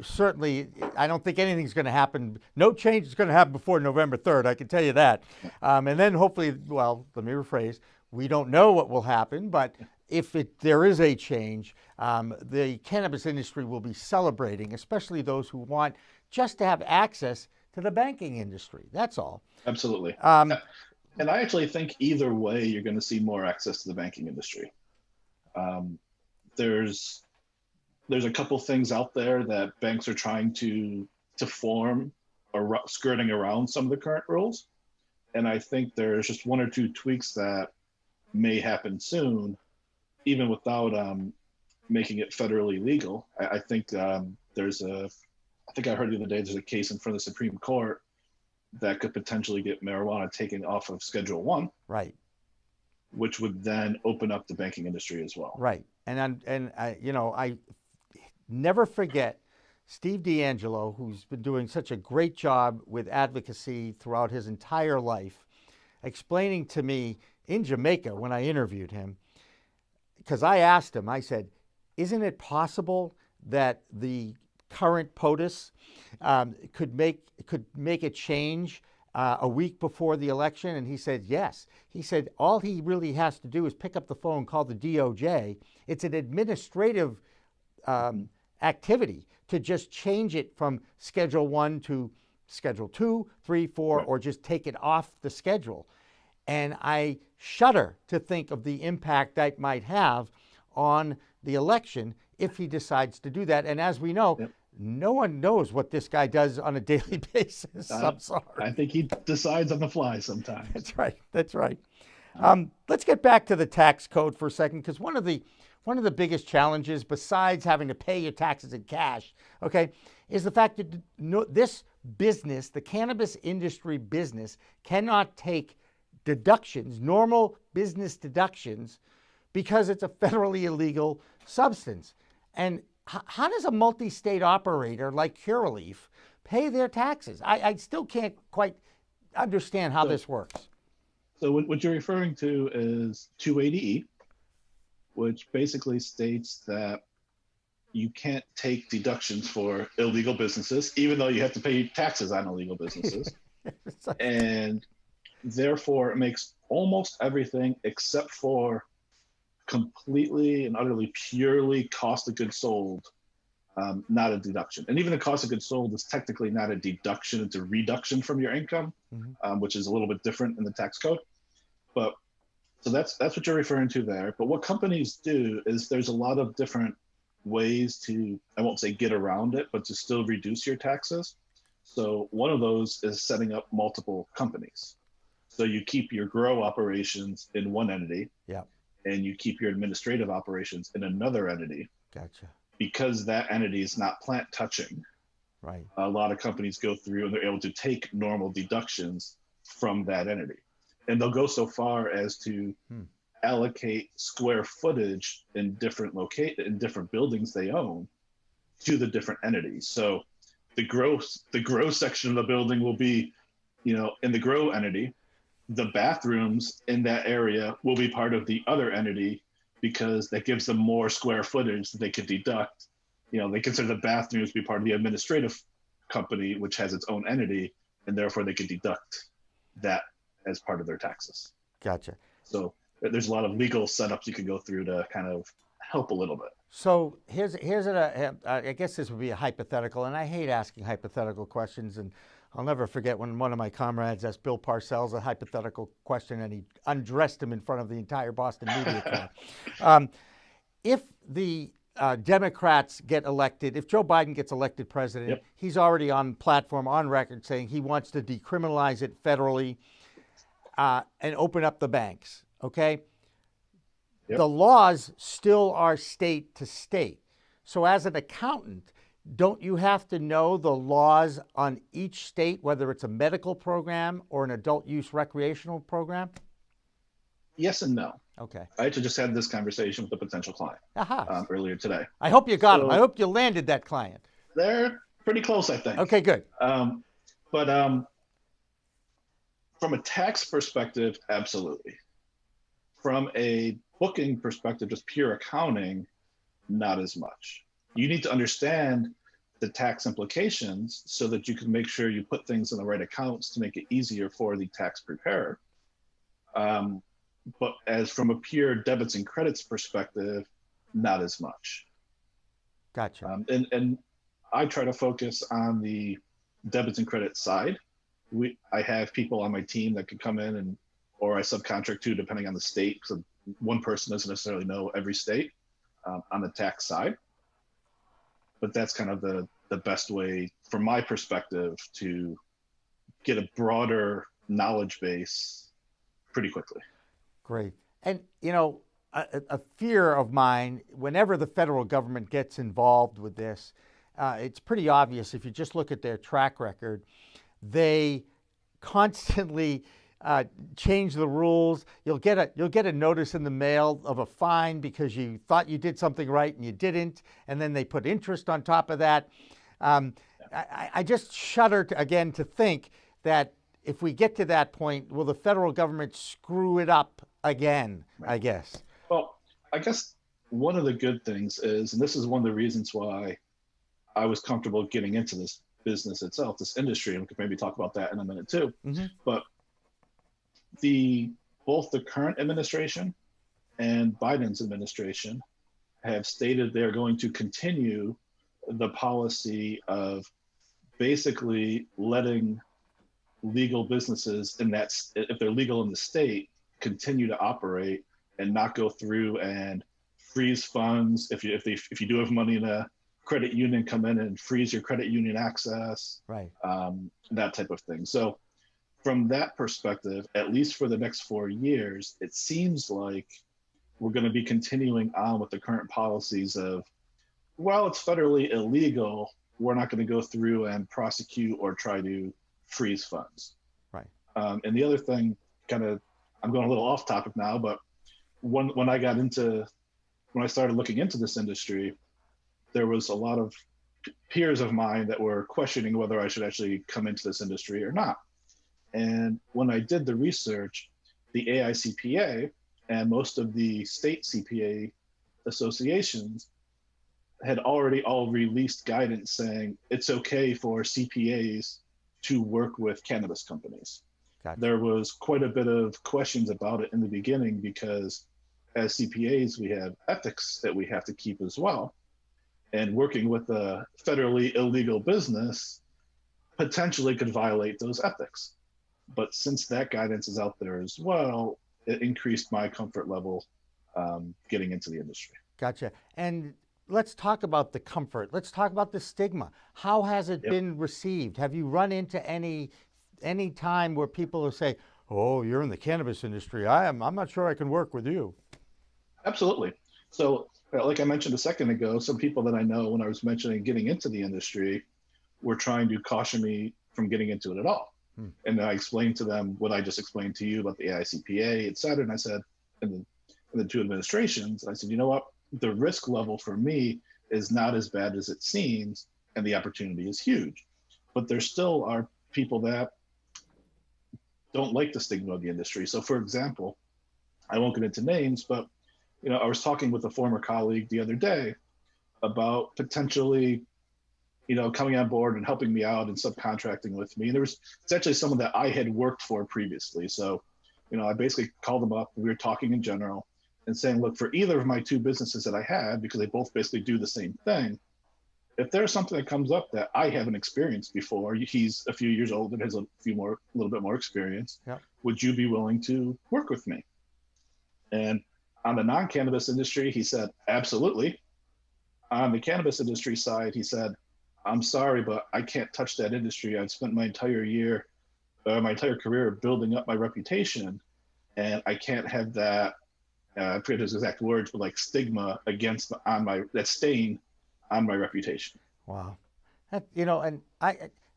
Certainly, I don't think anything's going to happen. No change is going to happen before November 3rd, I can tell you that. And then hopefully, well, let me rephrase, we don't know what will happen, but if there is a change, the cannabis industry will be celebrating, especially those who want just to have access to the banking industry. That's all. Absolutely. And I actually think either way, you're going to see more access to the banking industry. There's a couple things out there that banks are trying to form, skirting around some of the current rules. And I think there's just one or two tweaks that may happen soon, even without making it federally legal. I think I think I heard the other day there's a case in front of the Supreme Court that could potentially get marijuana taken off of Schedule 1. Right. Which would then open up the banking industry as well. Right. And I never forget Steve D'Angelo, who's been doing such a great job with advocacy throughout his entire life, explaining to me in Jamaica when I interviewed him, because I asked him, I said, isn't it possible that the current POTUS could make a change a week before the election? And he said, yes. He said, all he really has to do is pick up the phone, call the DOJ. It's an administrative activity to just change it from Schedule 1 to Schedule 2, 3, 4, right, or just take it off the schedule. And I shudder to think of the impact that might have on the election if he decides to do that. And as we know, yep, no one knows what this guy does on a daily basis. I'm sorry. I think he decides on the fly sometimes. That's right. That's right. Let's get back to the tax code for a second, because one of the biggest challenges, besides having to pay your taxes in cash, okay, is the fact that this business, the cannabis industry business, cannot take deductions, normal business deductions, because it's a federally illegal substance. And how does a multi-state operator like Curaleaf pay their taxes? I still can't quite understand how this works. So what you're referring to is 280E, which basically states that you can't take deductions for illegal businesses, even though you have to pay taxes on illegal businesses. And therefore, it makes almost everything except for completely and utterly purely cost of goods sold, not a deduction. And even the cost of goods sold is technically not a deduction, it's a reduction from your income, which is a little bit different in the tax code. But so that's what you're referring to there. But what companies do is there's a lot of different ways to, I won't say get around it, but to still reduce your taxes. So one of those is setting up multiple companies. So you keep your grow operations in one entity, yeah, and you keep your administrative operations in another entity. Gotcha. Because that entity is not plant touching. Right. A lot of companies go through and they're able to take normal deductions from that entity. And they'll go so far as to allocate square footage in different buildings they own to the different entities. So the grow section of the building will be in the grow entity, the bathrooms in that area will be part of the other entity because that gives them more square footage that they could deduct. They consider the bathrooms to be part of the administrative company, which has its own entity, and therefore they could deduct that as part of their taxes. Gotcha. So there's a lot of legal setups you could go through to kind of help a little bit. So I guess this would be a hypothetical, and I hate asking hypothetical questions, and I'll never forget when one of my comrades asked Bill Parcells a hypothetical question, and he undressed him in front of the entire Boston media crowd. If the Democrats get elected, if Joe Biden gets elected president, Yep. he's already on platform, on record, saying he wants to decriminalize it federally and open up the banks, okay? Yep. The laws still are state to state. So as an accountant, don't you have to know the laws on each state, whether it's a medical program or an adult use recreational program? Yes and no. Okay. I actually just had this conversation with a potential client earlier today. I hope you got him. I hope you landed that client. They're pretty close, I think. Okay, good. But from a tax perspective, absolutely. From a booking perspective, just pure accounting, not as much. You need to understand the tax implications so that you can make sure you put things in the right accounts to make it easier for the tax preparer. But as from a pure debits and credits perspective, not as much. Gotcha. And I try to focus on the debits and credits side. I have people on my team that can come in or I subcontract to, depending on the state. So one person doesn't necessarily know every state on the tax side. But that's kind of the best way, from my perspective, to get a broader knowledge base pretty quickly. Great. And, a fear of mine, whenever the federal government gets involved with this, it's pretty obvious if you just look at their track record, they constantly change the rules. You'll get a notice in the mail of a fine because you thought you did something right and you didn't, and then they put interest on top of that. I just shudder to think that if we get to that point, will the federal government screw it up again, I guess? Well, I guess one of the good things is, and this is one of the reasons why I was comfortable getting into this business itself, this industry, and we could maybe talk about that in a minute too. Mm-hmm. But both the current administration and Biden's administration have stated they're going to continue the policy of basically letting legal businesses if they're legal in the state, continue to operate and not go through and freeze funds. If you do have money in a credit union, come in and freeze your credit union access, right? That type of thing. So from that perspective, at least for the next 4 years, it seems like we're going to be continuing on with the current policies of, well, it's federally illegal, we're not going to go through and prosecute or try to freeze funds. Right. And the other thing, I'm going a little off topic now, but when I started looking into this industry, there was a lot of peers of mine that were questioning whether I should actually come into this industry or not. And when I did the research, the AICPA and most of the state CPA associations had already all released guidance saying it's okay for CPAs to work with cannabis companies. Gotcha. There was quite a bit of questions about it in the beginning because as CPAs, we have ethics that we have to keep as well. And working with a federally illegal business potentially could violate those ethics. But since that guidance is out there as well, it increased my comfort level getting into the industry. Gotcha. And let's talk about the comfort. Let's talk about the stigma. How has it been received? Have you run into any time where people will say, "Oh, you're in the cannabis industry. I'm not sure I can work with you"? Absolutely. So, like I mentioned a second ago, some people that I know when I was mentioning getting into the industry were trying to caution me from getting into it at all. And I explained to them what I just explained to you about the AICPA, et cetera. And I said, in the two administrations, I said, you know what? The risk level for me is not as bad as it seems, and the opportunity is huge. But there still are people that don't like the stigma of the industry. So for example, I won't get into names, but I was talking with a former colleague the other day about potentially, coming on board and helping me out and subcontracting with me. And there was essentially someone that I had worked for previously. So, I basically called them up. We were talking in general and saying, look, for either of my two businesses that I had, because they both basically do the same thing, if there's something that comes up that I haven't experienced before, he's a few years older, has a little bit more experience. Yeah. Would you be willing to work with me? And on the non-cannabis industry, he said, absolutely. On the cannabis industry side, he said, I'm sorry, but I can't touch that industry. I've spent my entire career building up my reputation, and I can't have that, I forget his exact words, but like stigma that stain on my reputation. Wow.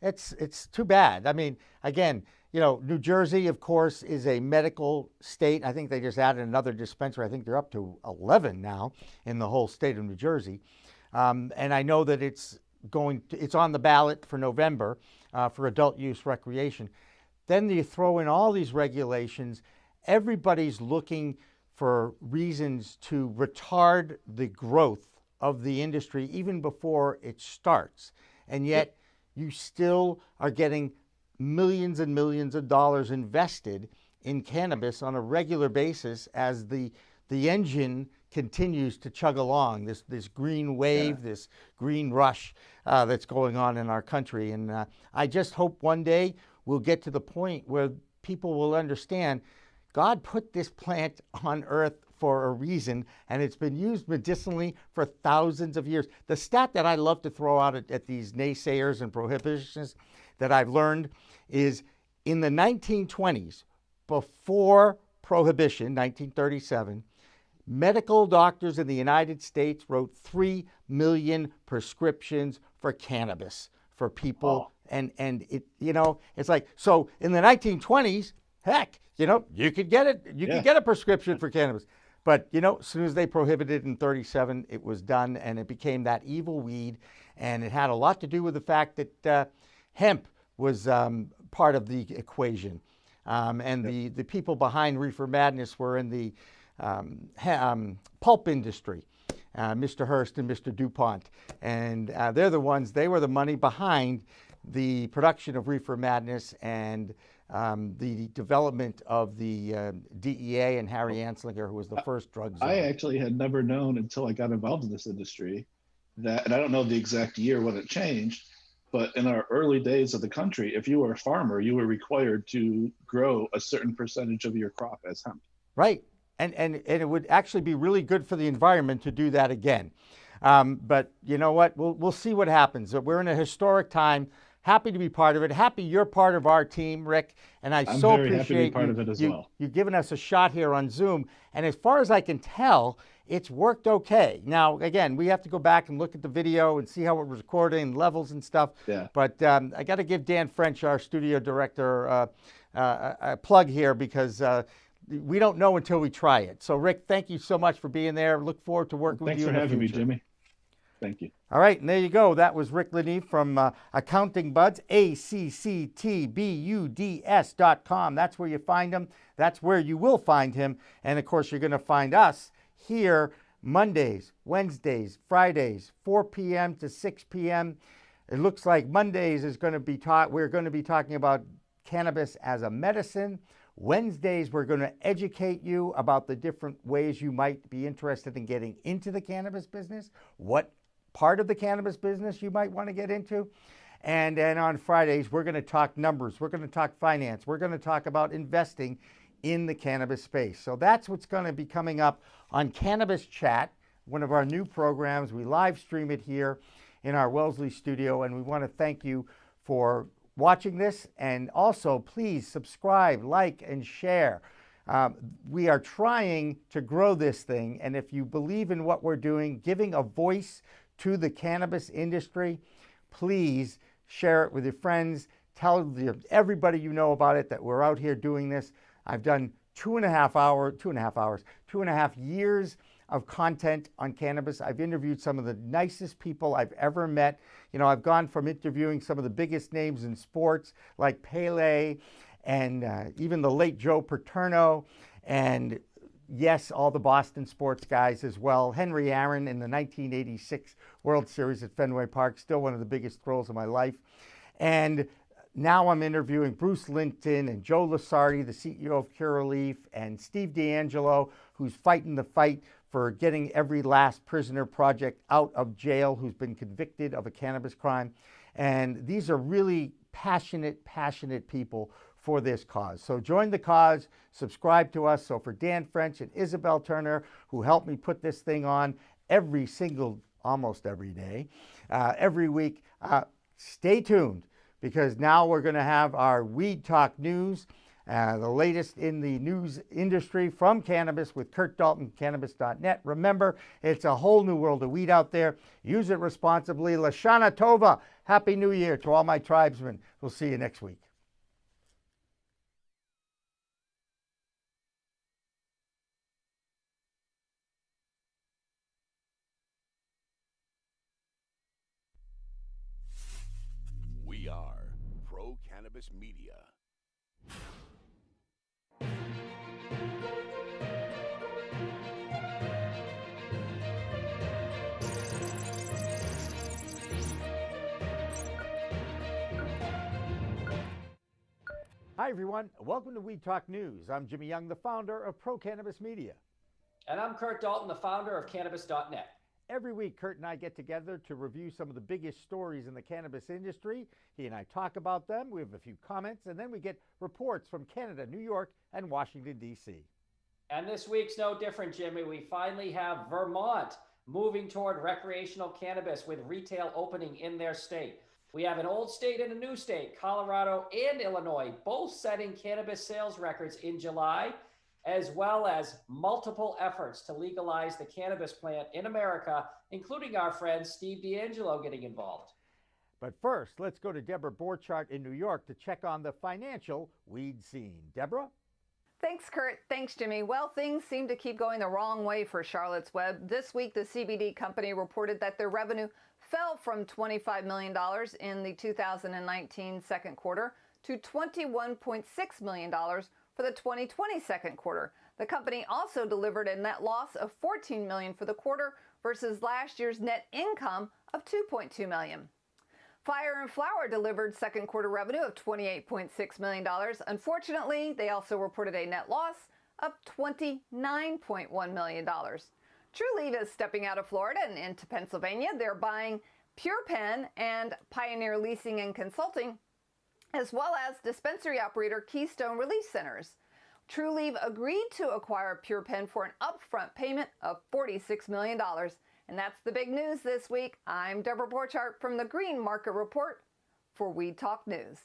It's too bad. I mean, again, New Jersey, of course, is a medical state. I think they just added another dispensary. I think they're up to 11 now in the whole state of New Jersey. And I know that it's on the ballot for November for adult use recreation. Then you throw in all these regulations. Everybody's looking for reasons to retard the growth of the industry even before it starts. And yet you still are getting millions and millions of dollars invested in cannabis on a regular basis as the engine continues to chug along, this green wave, this green rush that's going on in our country. And I just hope one day we'll get to the point where people will understand God put this plant on earth for a reason, and it's been used medicinally for thousands of years. The stat that I love to throw out at these naysayers and prohibitionists that I've learned is in the 1920s, before Prohibition, 1937, medical doctors in the United States wrote 3 million prescriptions for cannabis for people. And it, it's like, so in the 1920s, heck, you could get it. You could get a prescription for cannabis. But, as soon as they prohibited it in 37, it was done, and it became that evil weed. And it had a lot to do with the fact that hemp was part of the equation. And the people behind Reefer Madness were in the pulp industry, Mr. Hearst and Mr. DuPont. And they were the money behind the production of Reefer Madness and the development of the DEA and Harry Anslinger, who was the first drug czar. I actually had never known until I got involved in this industry and I don't know the exact year when it changed, but in our early days of the country, if you were a farmer, you were required to grow a certain percentage of your crop as hemp. Right. And it would actually be really good for the environment to do that again. But you know what? We'll see what happens. We're in a historic time. Happy to be part of it. Happy you're part of our team, Rick. And I'm so very happy to be part of it as well. You've given us a shot here on Zoom. And as far as I can tell, it's worked okay. Now, again, we have to go back and look at the video and see how it was recording, levels and stuff. Yeah. But I got to give Dan French, our studio director, a plug here because we don't know until we try it. So, Rick, thank you so much for being there. Look forward to working with you in the future. Thanks for having me, Jimmy. Thank you. All right, and there you go. That was Rick LaNeve from Accounting Buds, ACCTBUDS.com. That's where you find him. That's where you will find him. And, of course, you're going to find us here Mondays, Wednesdays, Fridays, 4 p.m. to 6 p.m. It looks like Mondays is going to be we're going to be talking about cannabis as a medicine. Wednesdays, we're going to educate you about the different ways you might be interested in getting into the cannabis business, what part of the cannabis business you might want to get into. And then on Fridays, we're going to talk numbers. We're going to talk finance. We're going to talk about investing in the cannabis space. So that's what's going to be coming up on Cannabis Chat, one of our new programs. We live stream it here in our Wellesley studio, and we want to thank you for watching this. And also, please subscribe, like, and share. We are trying to grow this thing, and if you believe in what we're doing, giving a voice to the cannabis industry, please share it with your friends. Tell everybody you know about it that we're out here doing this. I've done 2.5 years of content on cannabis. I've interviewed some of the nicest people I've ever met. I've gone from interviewing some of the biggest names in sports like Pele and even the late Joe Paterno, and yes, all the Boston sports guys as well. Henry Aaron in the 1986 World Series at Fenway Park, still one of the biggest thrills of my life. And now I'm interviewing Bruce Linton and Joe Lusardi, the CEO of Curaleaf, and Steve D'Angelo, who's fighting the fight for getting every last prisoner project out of jail who's been convicted of a cannabis crime. And these are really passionate people for this cause. So join the cause, subscribe to us. So for Dan French and Isabel Turner, who helped me put this thing on almost every day, every week, stay tuned, because now we're going to have our Weed Talk News, the latest in the news industry from cannabis with Kurt Dalton, Cannabis.net. Remember, it's a whole new world of weed out there. Use it responsibly. Lashana Tova. Happy New Year to all my tribesmen. We'll see you next week. We are Pro Cannabis Media. Hi, everyone. Welcome to Weed Talk News. I'm Jimmy Young, the founder of Pro Cannabis Media. And I'm Kurt Dalton, the founder of Cannabis.net. Every week, Kurt and I get together to review some of the biggest stories in the cannabis industry. He and I talk about them. We have a few comments, and then we get reports from Canada, New York, and Washington, D.C. And this week's no different, Jimmy. We finally have Vermont moving toward recreational cannabis with retail opening in their state. We have an old state and a new state, Colorado and Illinois, both setting cannabis sales records in July, as well as multiple efforts to legalize the cannabis plant in America, including our friend Steve D'Angelo getting involved. But first, let's go to Deborah Borchardt in New York to check on the financial weed scene. Deborah? Thanks, Kurt. Thanks, Jimmy. Well, things seem to keep going the wrong way for Charlotte's Web. This week, the CBD company reported that their revenue fell from $25 million in the 2019 second quarter to $21.6 million for the 2020 second quarter. The company also delivered a net loss of $14 million for the quarter versus last year's net income of $2.2 million. Fire and Flower delivered second quarter revenue of $28.6 million. Unfortunately, they also reported a net loss of $29.1 million. Trulieve is stepping out of Florida and into Pennsylvania. They're buying PurePen and Pioneer Leasing and Consulting, as well as dispensary operator Keystone Relief Centers. Trulieve agreed to acquire PurePen for an upfront payment of $46 million. And that's the big news this week. I'm Deborah Borchardt from the Green Market Report for Weed Talk News.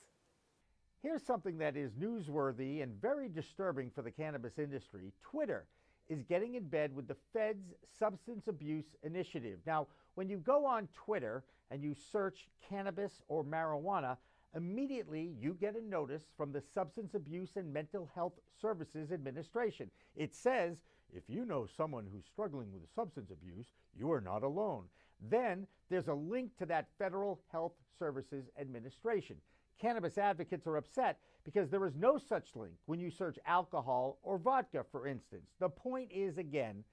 Here's something that is newsworthy and very disturbing for the cannabis industry. Twitter is getting in bed with the Fed's Substance Abuse Initiative. Now, when you go on Twitter and you search cannabis or marijuana, immediately you get a notice from the Substance Abuse and Mental Health Services Administration. It says, if you know someone who's struggling with substance abuse, you are not alone. Then there's a link to that Federal Health Services Administration. Cannabis advocates are upset because there is no such link when you search alcohol or vodka, for instance. The point is, again,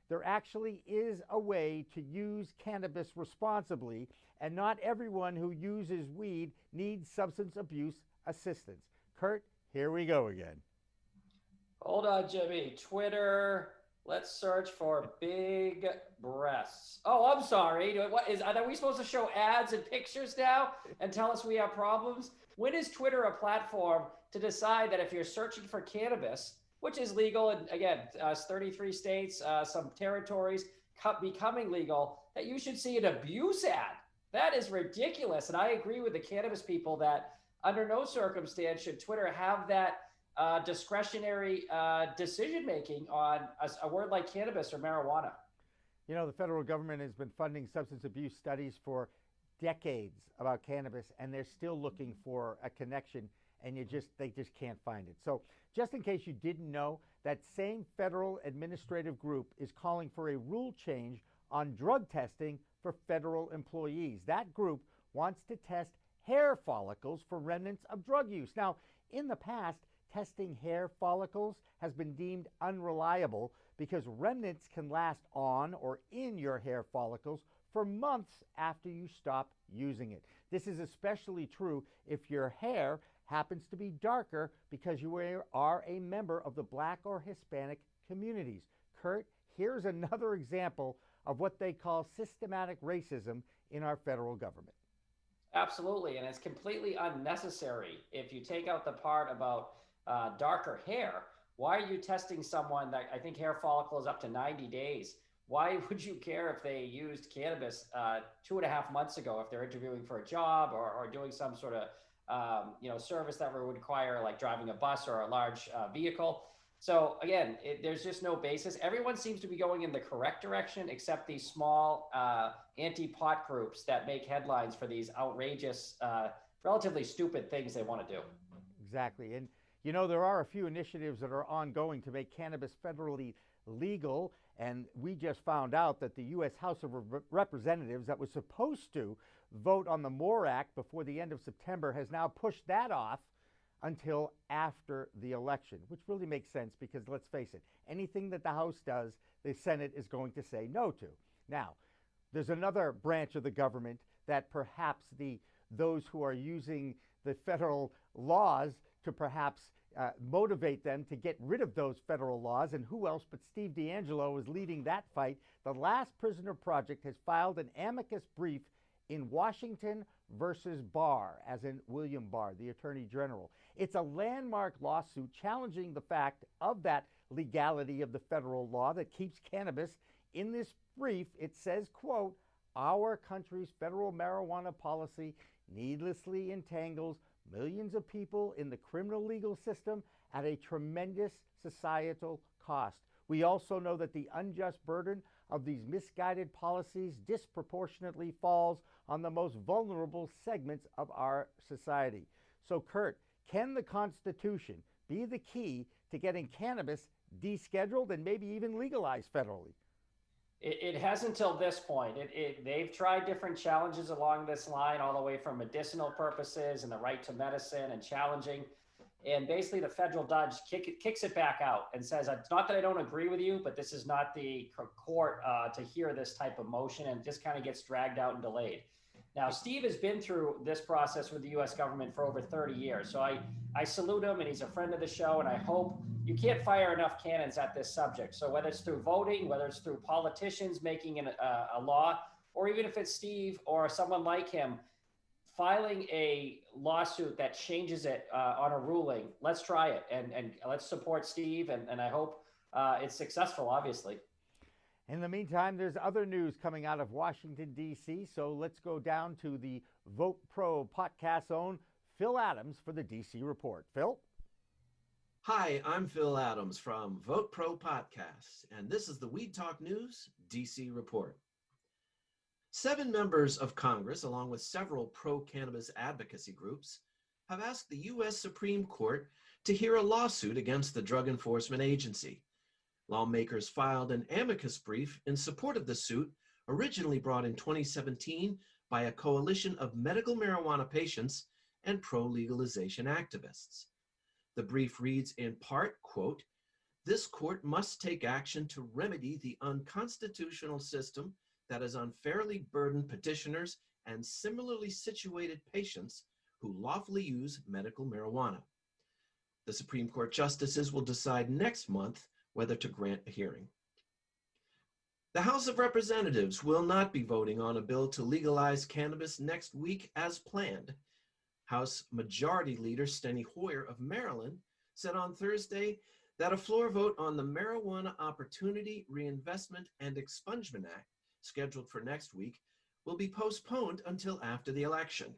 there actually is a way to use cannabis responsibly, and not everyone who uses weed needs substance abuse assistance. Kurt, here we go again. Hold on, Jimmy. Twitter. Let's search for big breasts. Oh, I'm sorry. Are we supposed to show ads and pictures now and tell us we have problems? When is Twitter a platform to decide that if you're searching for cannabis, which is legal, and again, 33 states, some territories becoming legal, that you should see an abuse ad? That is ridiculous. And I agree with the cannabis people that under no circumstance should Twitter have that discretionary decision-making on a word like cannabis or marijuana. You know, the federal government has been funding substance abuse studies for decades about cannabis, and they're still looking for a connection, and they just can't find it. So just in case you didn't know, that same federal administrative group is calling for a rule change on drug testing for federal employees. That group wants to test hair follicles for remnants of drug use. Now, in the past, testing hair follicles has been deemed unreliable because remnants can last on or in your hair follicles for months after you stop using it. This is especially true if your hair happens to be darker because you are a member of the Black or Hispanic communities. Kurt, here's another example of what they call systematic racism in our federal government. Absolutely, and it's completely unnecessary. If you take out the part about darker hair, why are you testing someone that, I think hair follicle is up to 90 days? Why would you care if they used cannabis 2.5 months ago if they're interviewing for a job or doing some sort of service that would require like driving a bus or a large vehicle? So again, there's just no basis. Everyone seems to be going in the correct direction except these small anti-pot groups that make headlines for these outrageous, relatively stupid things they want to do. Exactly. And there are a few initiatives that are ongoing to make cannabis federally legal, and we just found out that the U.S. House of Representatives that was supposed to vote on the MORE Act before the end of September has now pushed that off until after the election, which really makes sense because, let's face it, anything that the House does, the Senate is going to say no to. Now, there's another branch of the government that perhaps those who are using the federal laws to perhaps motivate them to get rid of those federal laws, and who else but Steve D'Angelo is leading that fight. The Last Prisoner Project has filed an amicus brief in Washington versus Barr, as in William Barr, the Attorney General. It's a landmark lawsuit challenging the fact of that legality of the federal law that keeps cannabis. In this brief, it says, quote, "Our country's federal marijuana policy needlessly entangles millions of people in the criminal legal system at a tremendous societal cost. We also know that the unjust burden of these misguided policies disproportionately falls on the most vulnerable segments of our society." So, Kurt, can the Constitution be the key to getting cannabis descheduled and maybe even legalized federally? It has until this point. They've tried different challenges along this line, all the way from medicinal purposes and the right to medicine and challenging. And basically the federal judge kicks it back out and says, it's not that I don't agree with you, but this is not the court to hear this type of motion, and just kind of gets dragged out and delayed. Now, Steve has been through this process with the U.S. government for over 30 years. So I salute him, and he's a friend of the show, and I hope you can't fire enough cannons at this subject. So whether it's through voting, whether it's through politicians making a law, or even if it's Steve or someone like him filing a lawsuit that changes it on a ruling, let's try it, and let's support Steve, and I hope it's successful, obviously. In the meantime, there's other news coming out of Washington, D.C., so let's go down to the Vote Pro podcast's own Phil Adams for the D.C. Report. Phil? Hi, I'm Phil Adams from Vote Pro Podcasts, and this is the Weed Talk News D.C. Report. 7 members of Congress, along with several pro-cannabis advocacy groups, have asked the U.S. Supreme Court to hear a lawsuit against the Drug Enforcement Agency. Lawmakers filed an amicus brief in support of the suit, originally brought in 2017 by a coalition of medical marijuana patients and pro-legalization activists. The brief reads in part, quote, "This court must take action to remedy the unconstitutional system that has unfairly burdened petitioners and similarly situated patients who lawfully use medical marijuana. The Supreme Court justices will decide next month whether to grant a hearing." The House of Representatives will not be voting on a bill to legalize cannabis next week as planned. House Majority Leader Steny Hoyer of Maryland said on Thursday that a floor vote on the Marijuana Opportunity, Reinvestment, and Expungement Act, scheduled for next week, will be postponed until after the election.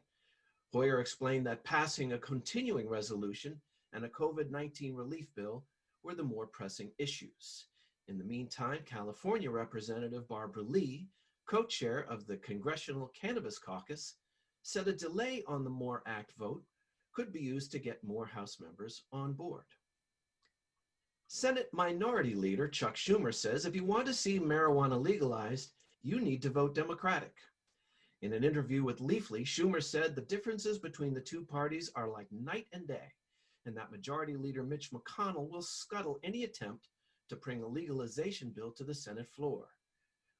Hoyer explained that passing a continuing resolution and a COVID-19 relief bill were the more pressing issues. In the meantime, California Representative Barbara Lee, co-chair of the Congressional Cannabis Caucus, said a delay on the MORE Act vote could be used to get more House members on board. Senate Minority Leader Chuck Schumer says if you want to see marijuana legalized, you need to vote Democratic. In an interview with Leafly, Schumer said the differences between the two parties are like night and day, and that Majority Leader Mitch McConnell will scuttle any attempt to bring a legalization bill to the Senate floor.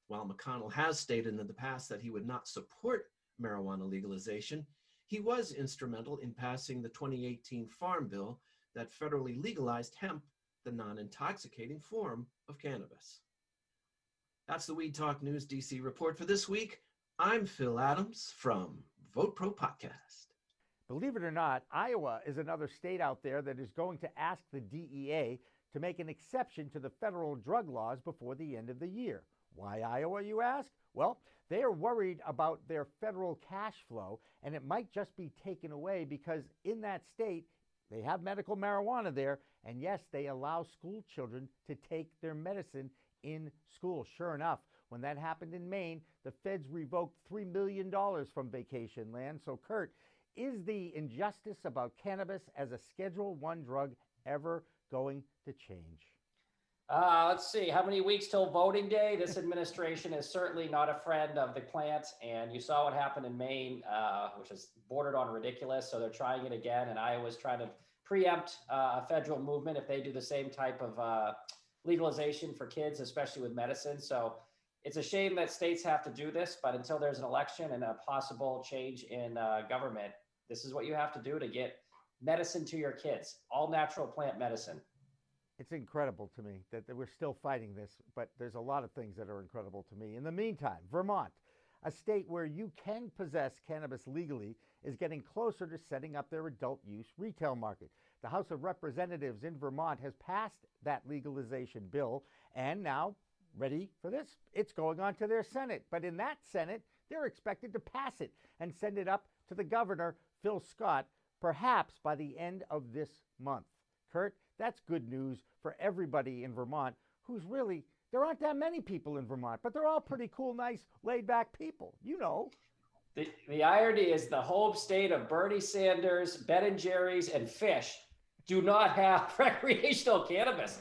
While McConnell has stated in the past that he would not support marijuana legalization, he was instrumental in passing the 2018 Farm Bill that federally legalized hemp, the non-intoxicating form of cannabis. That's the Weed Talk News DC report for this week. I'm Phil Adams from Vote Pro Podcast. Believe it or not, Iowa is another state out there that is going to ask the DEA to make an exception to the federal drug laws before the end of the year. Why Iowa, you ask? Well, they are worried about their federal cash flow, and it might just be taken away because in that state, they have medical marijuana there, and yes, they allow school children to take their medicine in school. Sure enough, when that happened in Maine, the feds revoked $3 million from vacation land. So, Kurt, is the injustice about cannabis as a Schedule I drug ever going to change? Let's see, how many weeks till voting day? This administration is certainly not a friend of the plant, and you saw what happened in Maine, which is bordered on ridiculous. So they're trying it again, and Iowa's trying to preempt a federal movement if they do the same type of legalization for kids, especially with medicine. So it's a shame that states have to do this, but until there's an election and a possible change in government, this is what you have to do to get medicine to your kids, all natural plant medicine. It's incredible to me that we're still fighting this, but there's a lot of things that are incredible to me. In the meantime, Vermont, a state where you can possess cannabis legally, is getting closer to setting up their adult use retail market. The House of Representatives in Vermont has passed that legalization bill, and now, ready for this? It's going on to their Senate. But in that Senate, they're expected to pass it and send it up to the governor, Phil Scott, perhaps by the end of this month. Kurt, that's good news for everybody in Vermont who's really, there aren't that many people in Vermont, but they're all pretty cool, nice, laid-back people, you know. The irony is the home state of Bernie Sanders, Ben & Jerry's, and Fish do not have recreational cannabis.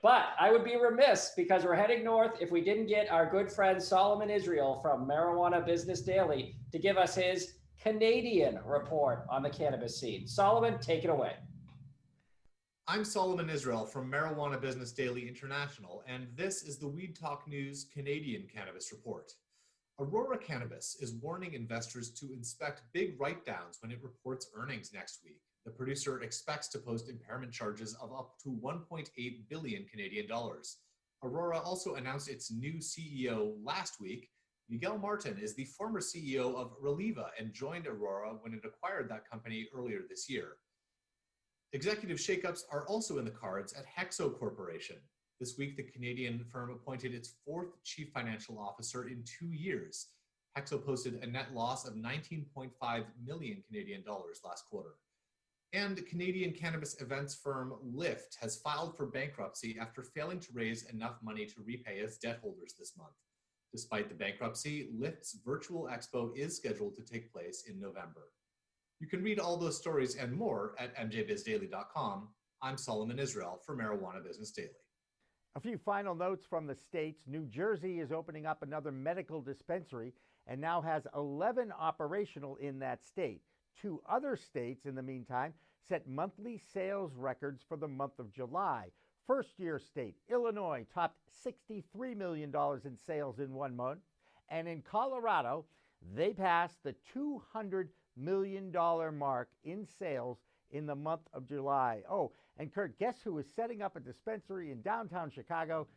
But I would be remiss, because we're heading north, if we didn't get our good friend Solomon Israel from Marijuana Business Daily to give us his Canadian report on the cannabis scene. Solomon, take it away. I'm Solomon Israel from Marijuana Business Daily International, and this is the Weed Talk News Canadian Cannabis Report. Aurora Cannabis is warning investors to inspect big write-downs when it reports earnings next week. The producer expects to post impairment charges of up to 1.8 billion Canadian dollars. Aurora also announced its new CEO last week. Miguel Martin is the former CEO of Reliva and joined Aurora when it acquired that company earlier this year. Executive shakeups are also in the cards at Hexo Corporation. This week, the Canadian firm appointed its fourth chief financial officer in 2 years. Hexo posted a net loss of 19.5 million Canadian dollars last quarter. And Canadian cannabis events firm Lyft has filed for bankruptcy after failing to raise enough money to repay its debt holders this month. Despite the bankruptcy, Lyft's virtual expo is scheduled to take place in November. You can read all those stories and more at mjbizdaily.com. I'm Solomon Israel for Marijuana Business Daily. A few final notes from the states. New Jersey is opening up another medical dispensary and now has 11 operational in that state. 2 other states, in the meantime, set monthly sales records for the month of July. First-year state, Illinois, topped $63 million in sales in 1 month. And in Colorado, they passed the $200 million mark in sales in the month of July. Oh, and Kurt, guess who is setting up a dispensary in downtown Chicago?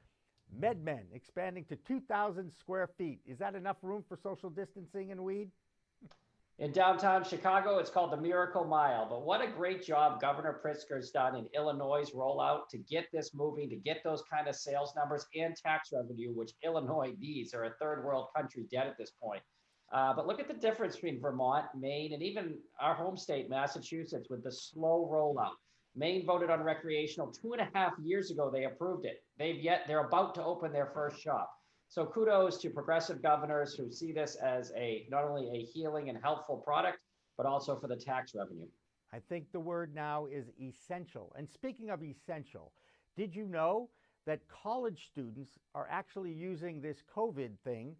MedMen, expanding to 2,000 square feet. Is that enough room for social distancing and weed? In downtown Chicago, it's called the Miracle Mile. But what a great job Governor Pritzker's done in Illinois' rollout to get this moving, to get those kind of sales numbers and tax revenue, which Illinois needs. They're a third world country dead at this point. But look at the difference between Vermont, Maine, and even our home state, Massachusetts, with the slow rollout. Maine voted on recreational 2.5 years ago. They approved it. They're about to open their first shop. So kudos to progressive governors who see this as not only a healing and helpful product, but also for the tax revenue. I think the word now is essential. And speaking of essential, did you know that college students are actually using this COVID thing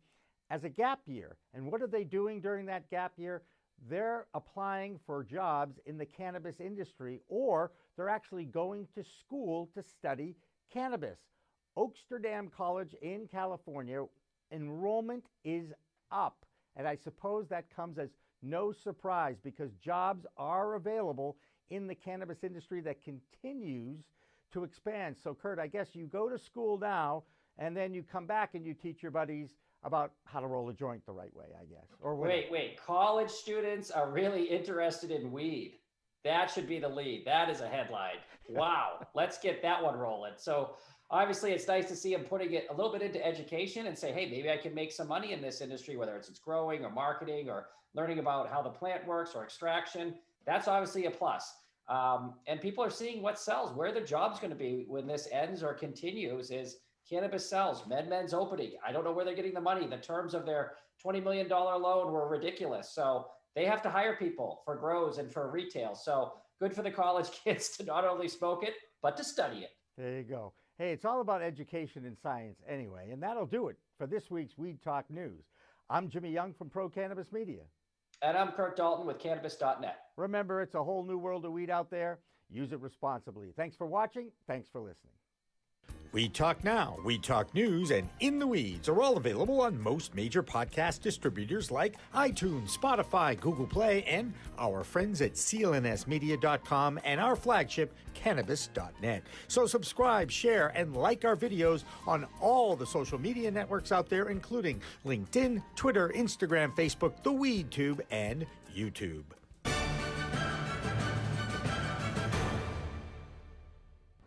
as a gap year. And what are they doing during that gap year? They're applying for jobs in the cannabis industry, or they're actually going to school to study cannabis. Oaksterdam College in California, enrollment is up. And I suppose that comes as no surprise because jobs are available in the cannabis industry that continues to expand. So, Kurt, I guess you go to school now and then you come back and you teach your buddies about how to roll a joint the right way, I guess. Or wait. College students are really interested in weed. That should be the lead. That is a headline. Wow. Let's get that one rolling. So obviously it's nice to see them putting it a little bit into education and say, hey, maybe I can make some money in this industry, whether it's growing or marketing or learning about how the plant works or extraction. That's obviously a plus. And people are seeing what sells. Where the job's going to be when this ends or continues is cannabis sells. MedMen's opening. I don't know where they're getting the money. The terms of their $20 million loan were ridiculous. So they have to hire people for grows and for retail. So good for the college kids to not only smoke it, but to study it. There you go. Hey, it's all about education and science anyway. And that'll do it for this week's Weed Talk News. I'm Jimmy Young from Pro Cannabis Media. And I'm Kurt Dalton with Cannabis.net. Remember, it's a whole new world of weed out there. Use it responsibly. Thanks for watching. Thanks for listening. Weed Talk Now, Weed Talk News, and In the Weeds are all available on most major podcast distributors like iTunes, Spotify, Google Play, and our friends at clnsmedia.com and our flagship, Cannabis.net. So subscribe, share, and like our videos on all the social media networks out there, including LinkedIn, Twitter, Instagram, Facebook, the WeedTube, and YouTube.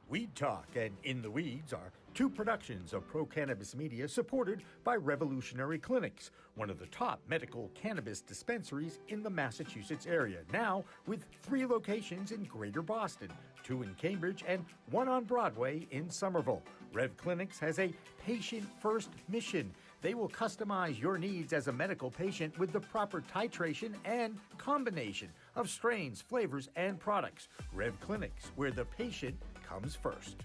Weed Talk and In the Weeds are two productions of Pro Cannabis Media supported by Revolutionary Clinics, one of the top medical cannabis dispensaries in the Massachusetts area, now with 3 locations in Greater Boston, 2 in Cambridge and 1 on Broadway in Somerville. Rev Clinics has a patient-first mission. They will customize your needs as a medical patient with the proper titration and combination of strains, flavors, and products. Rev Clinics, where the patient comes first.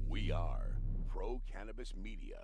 We are Pro Cannabis Media.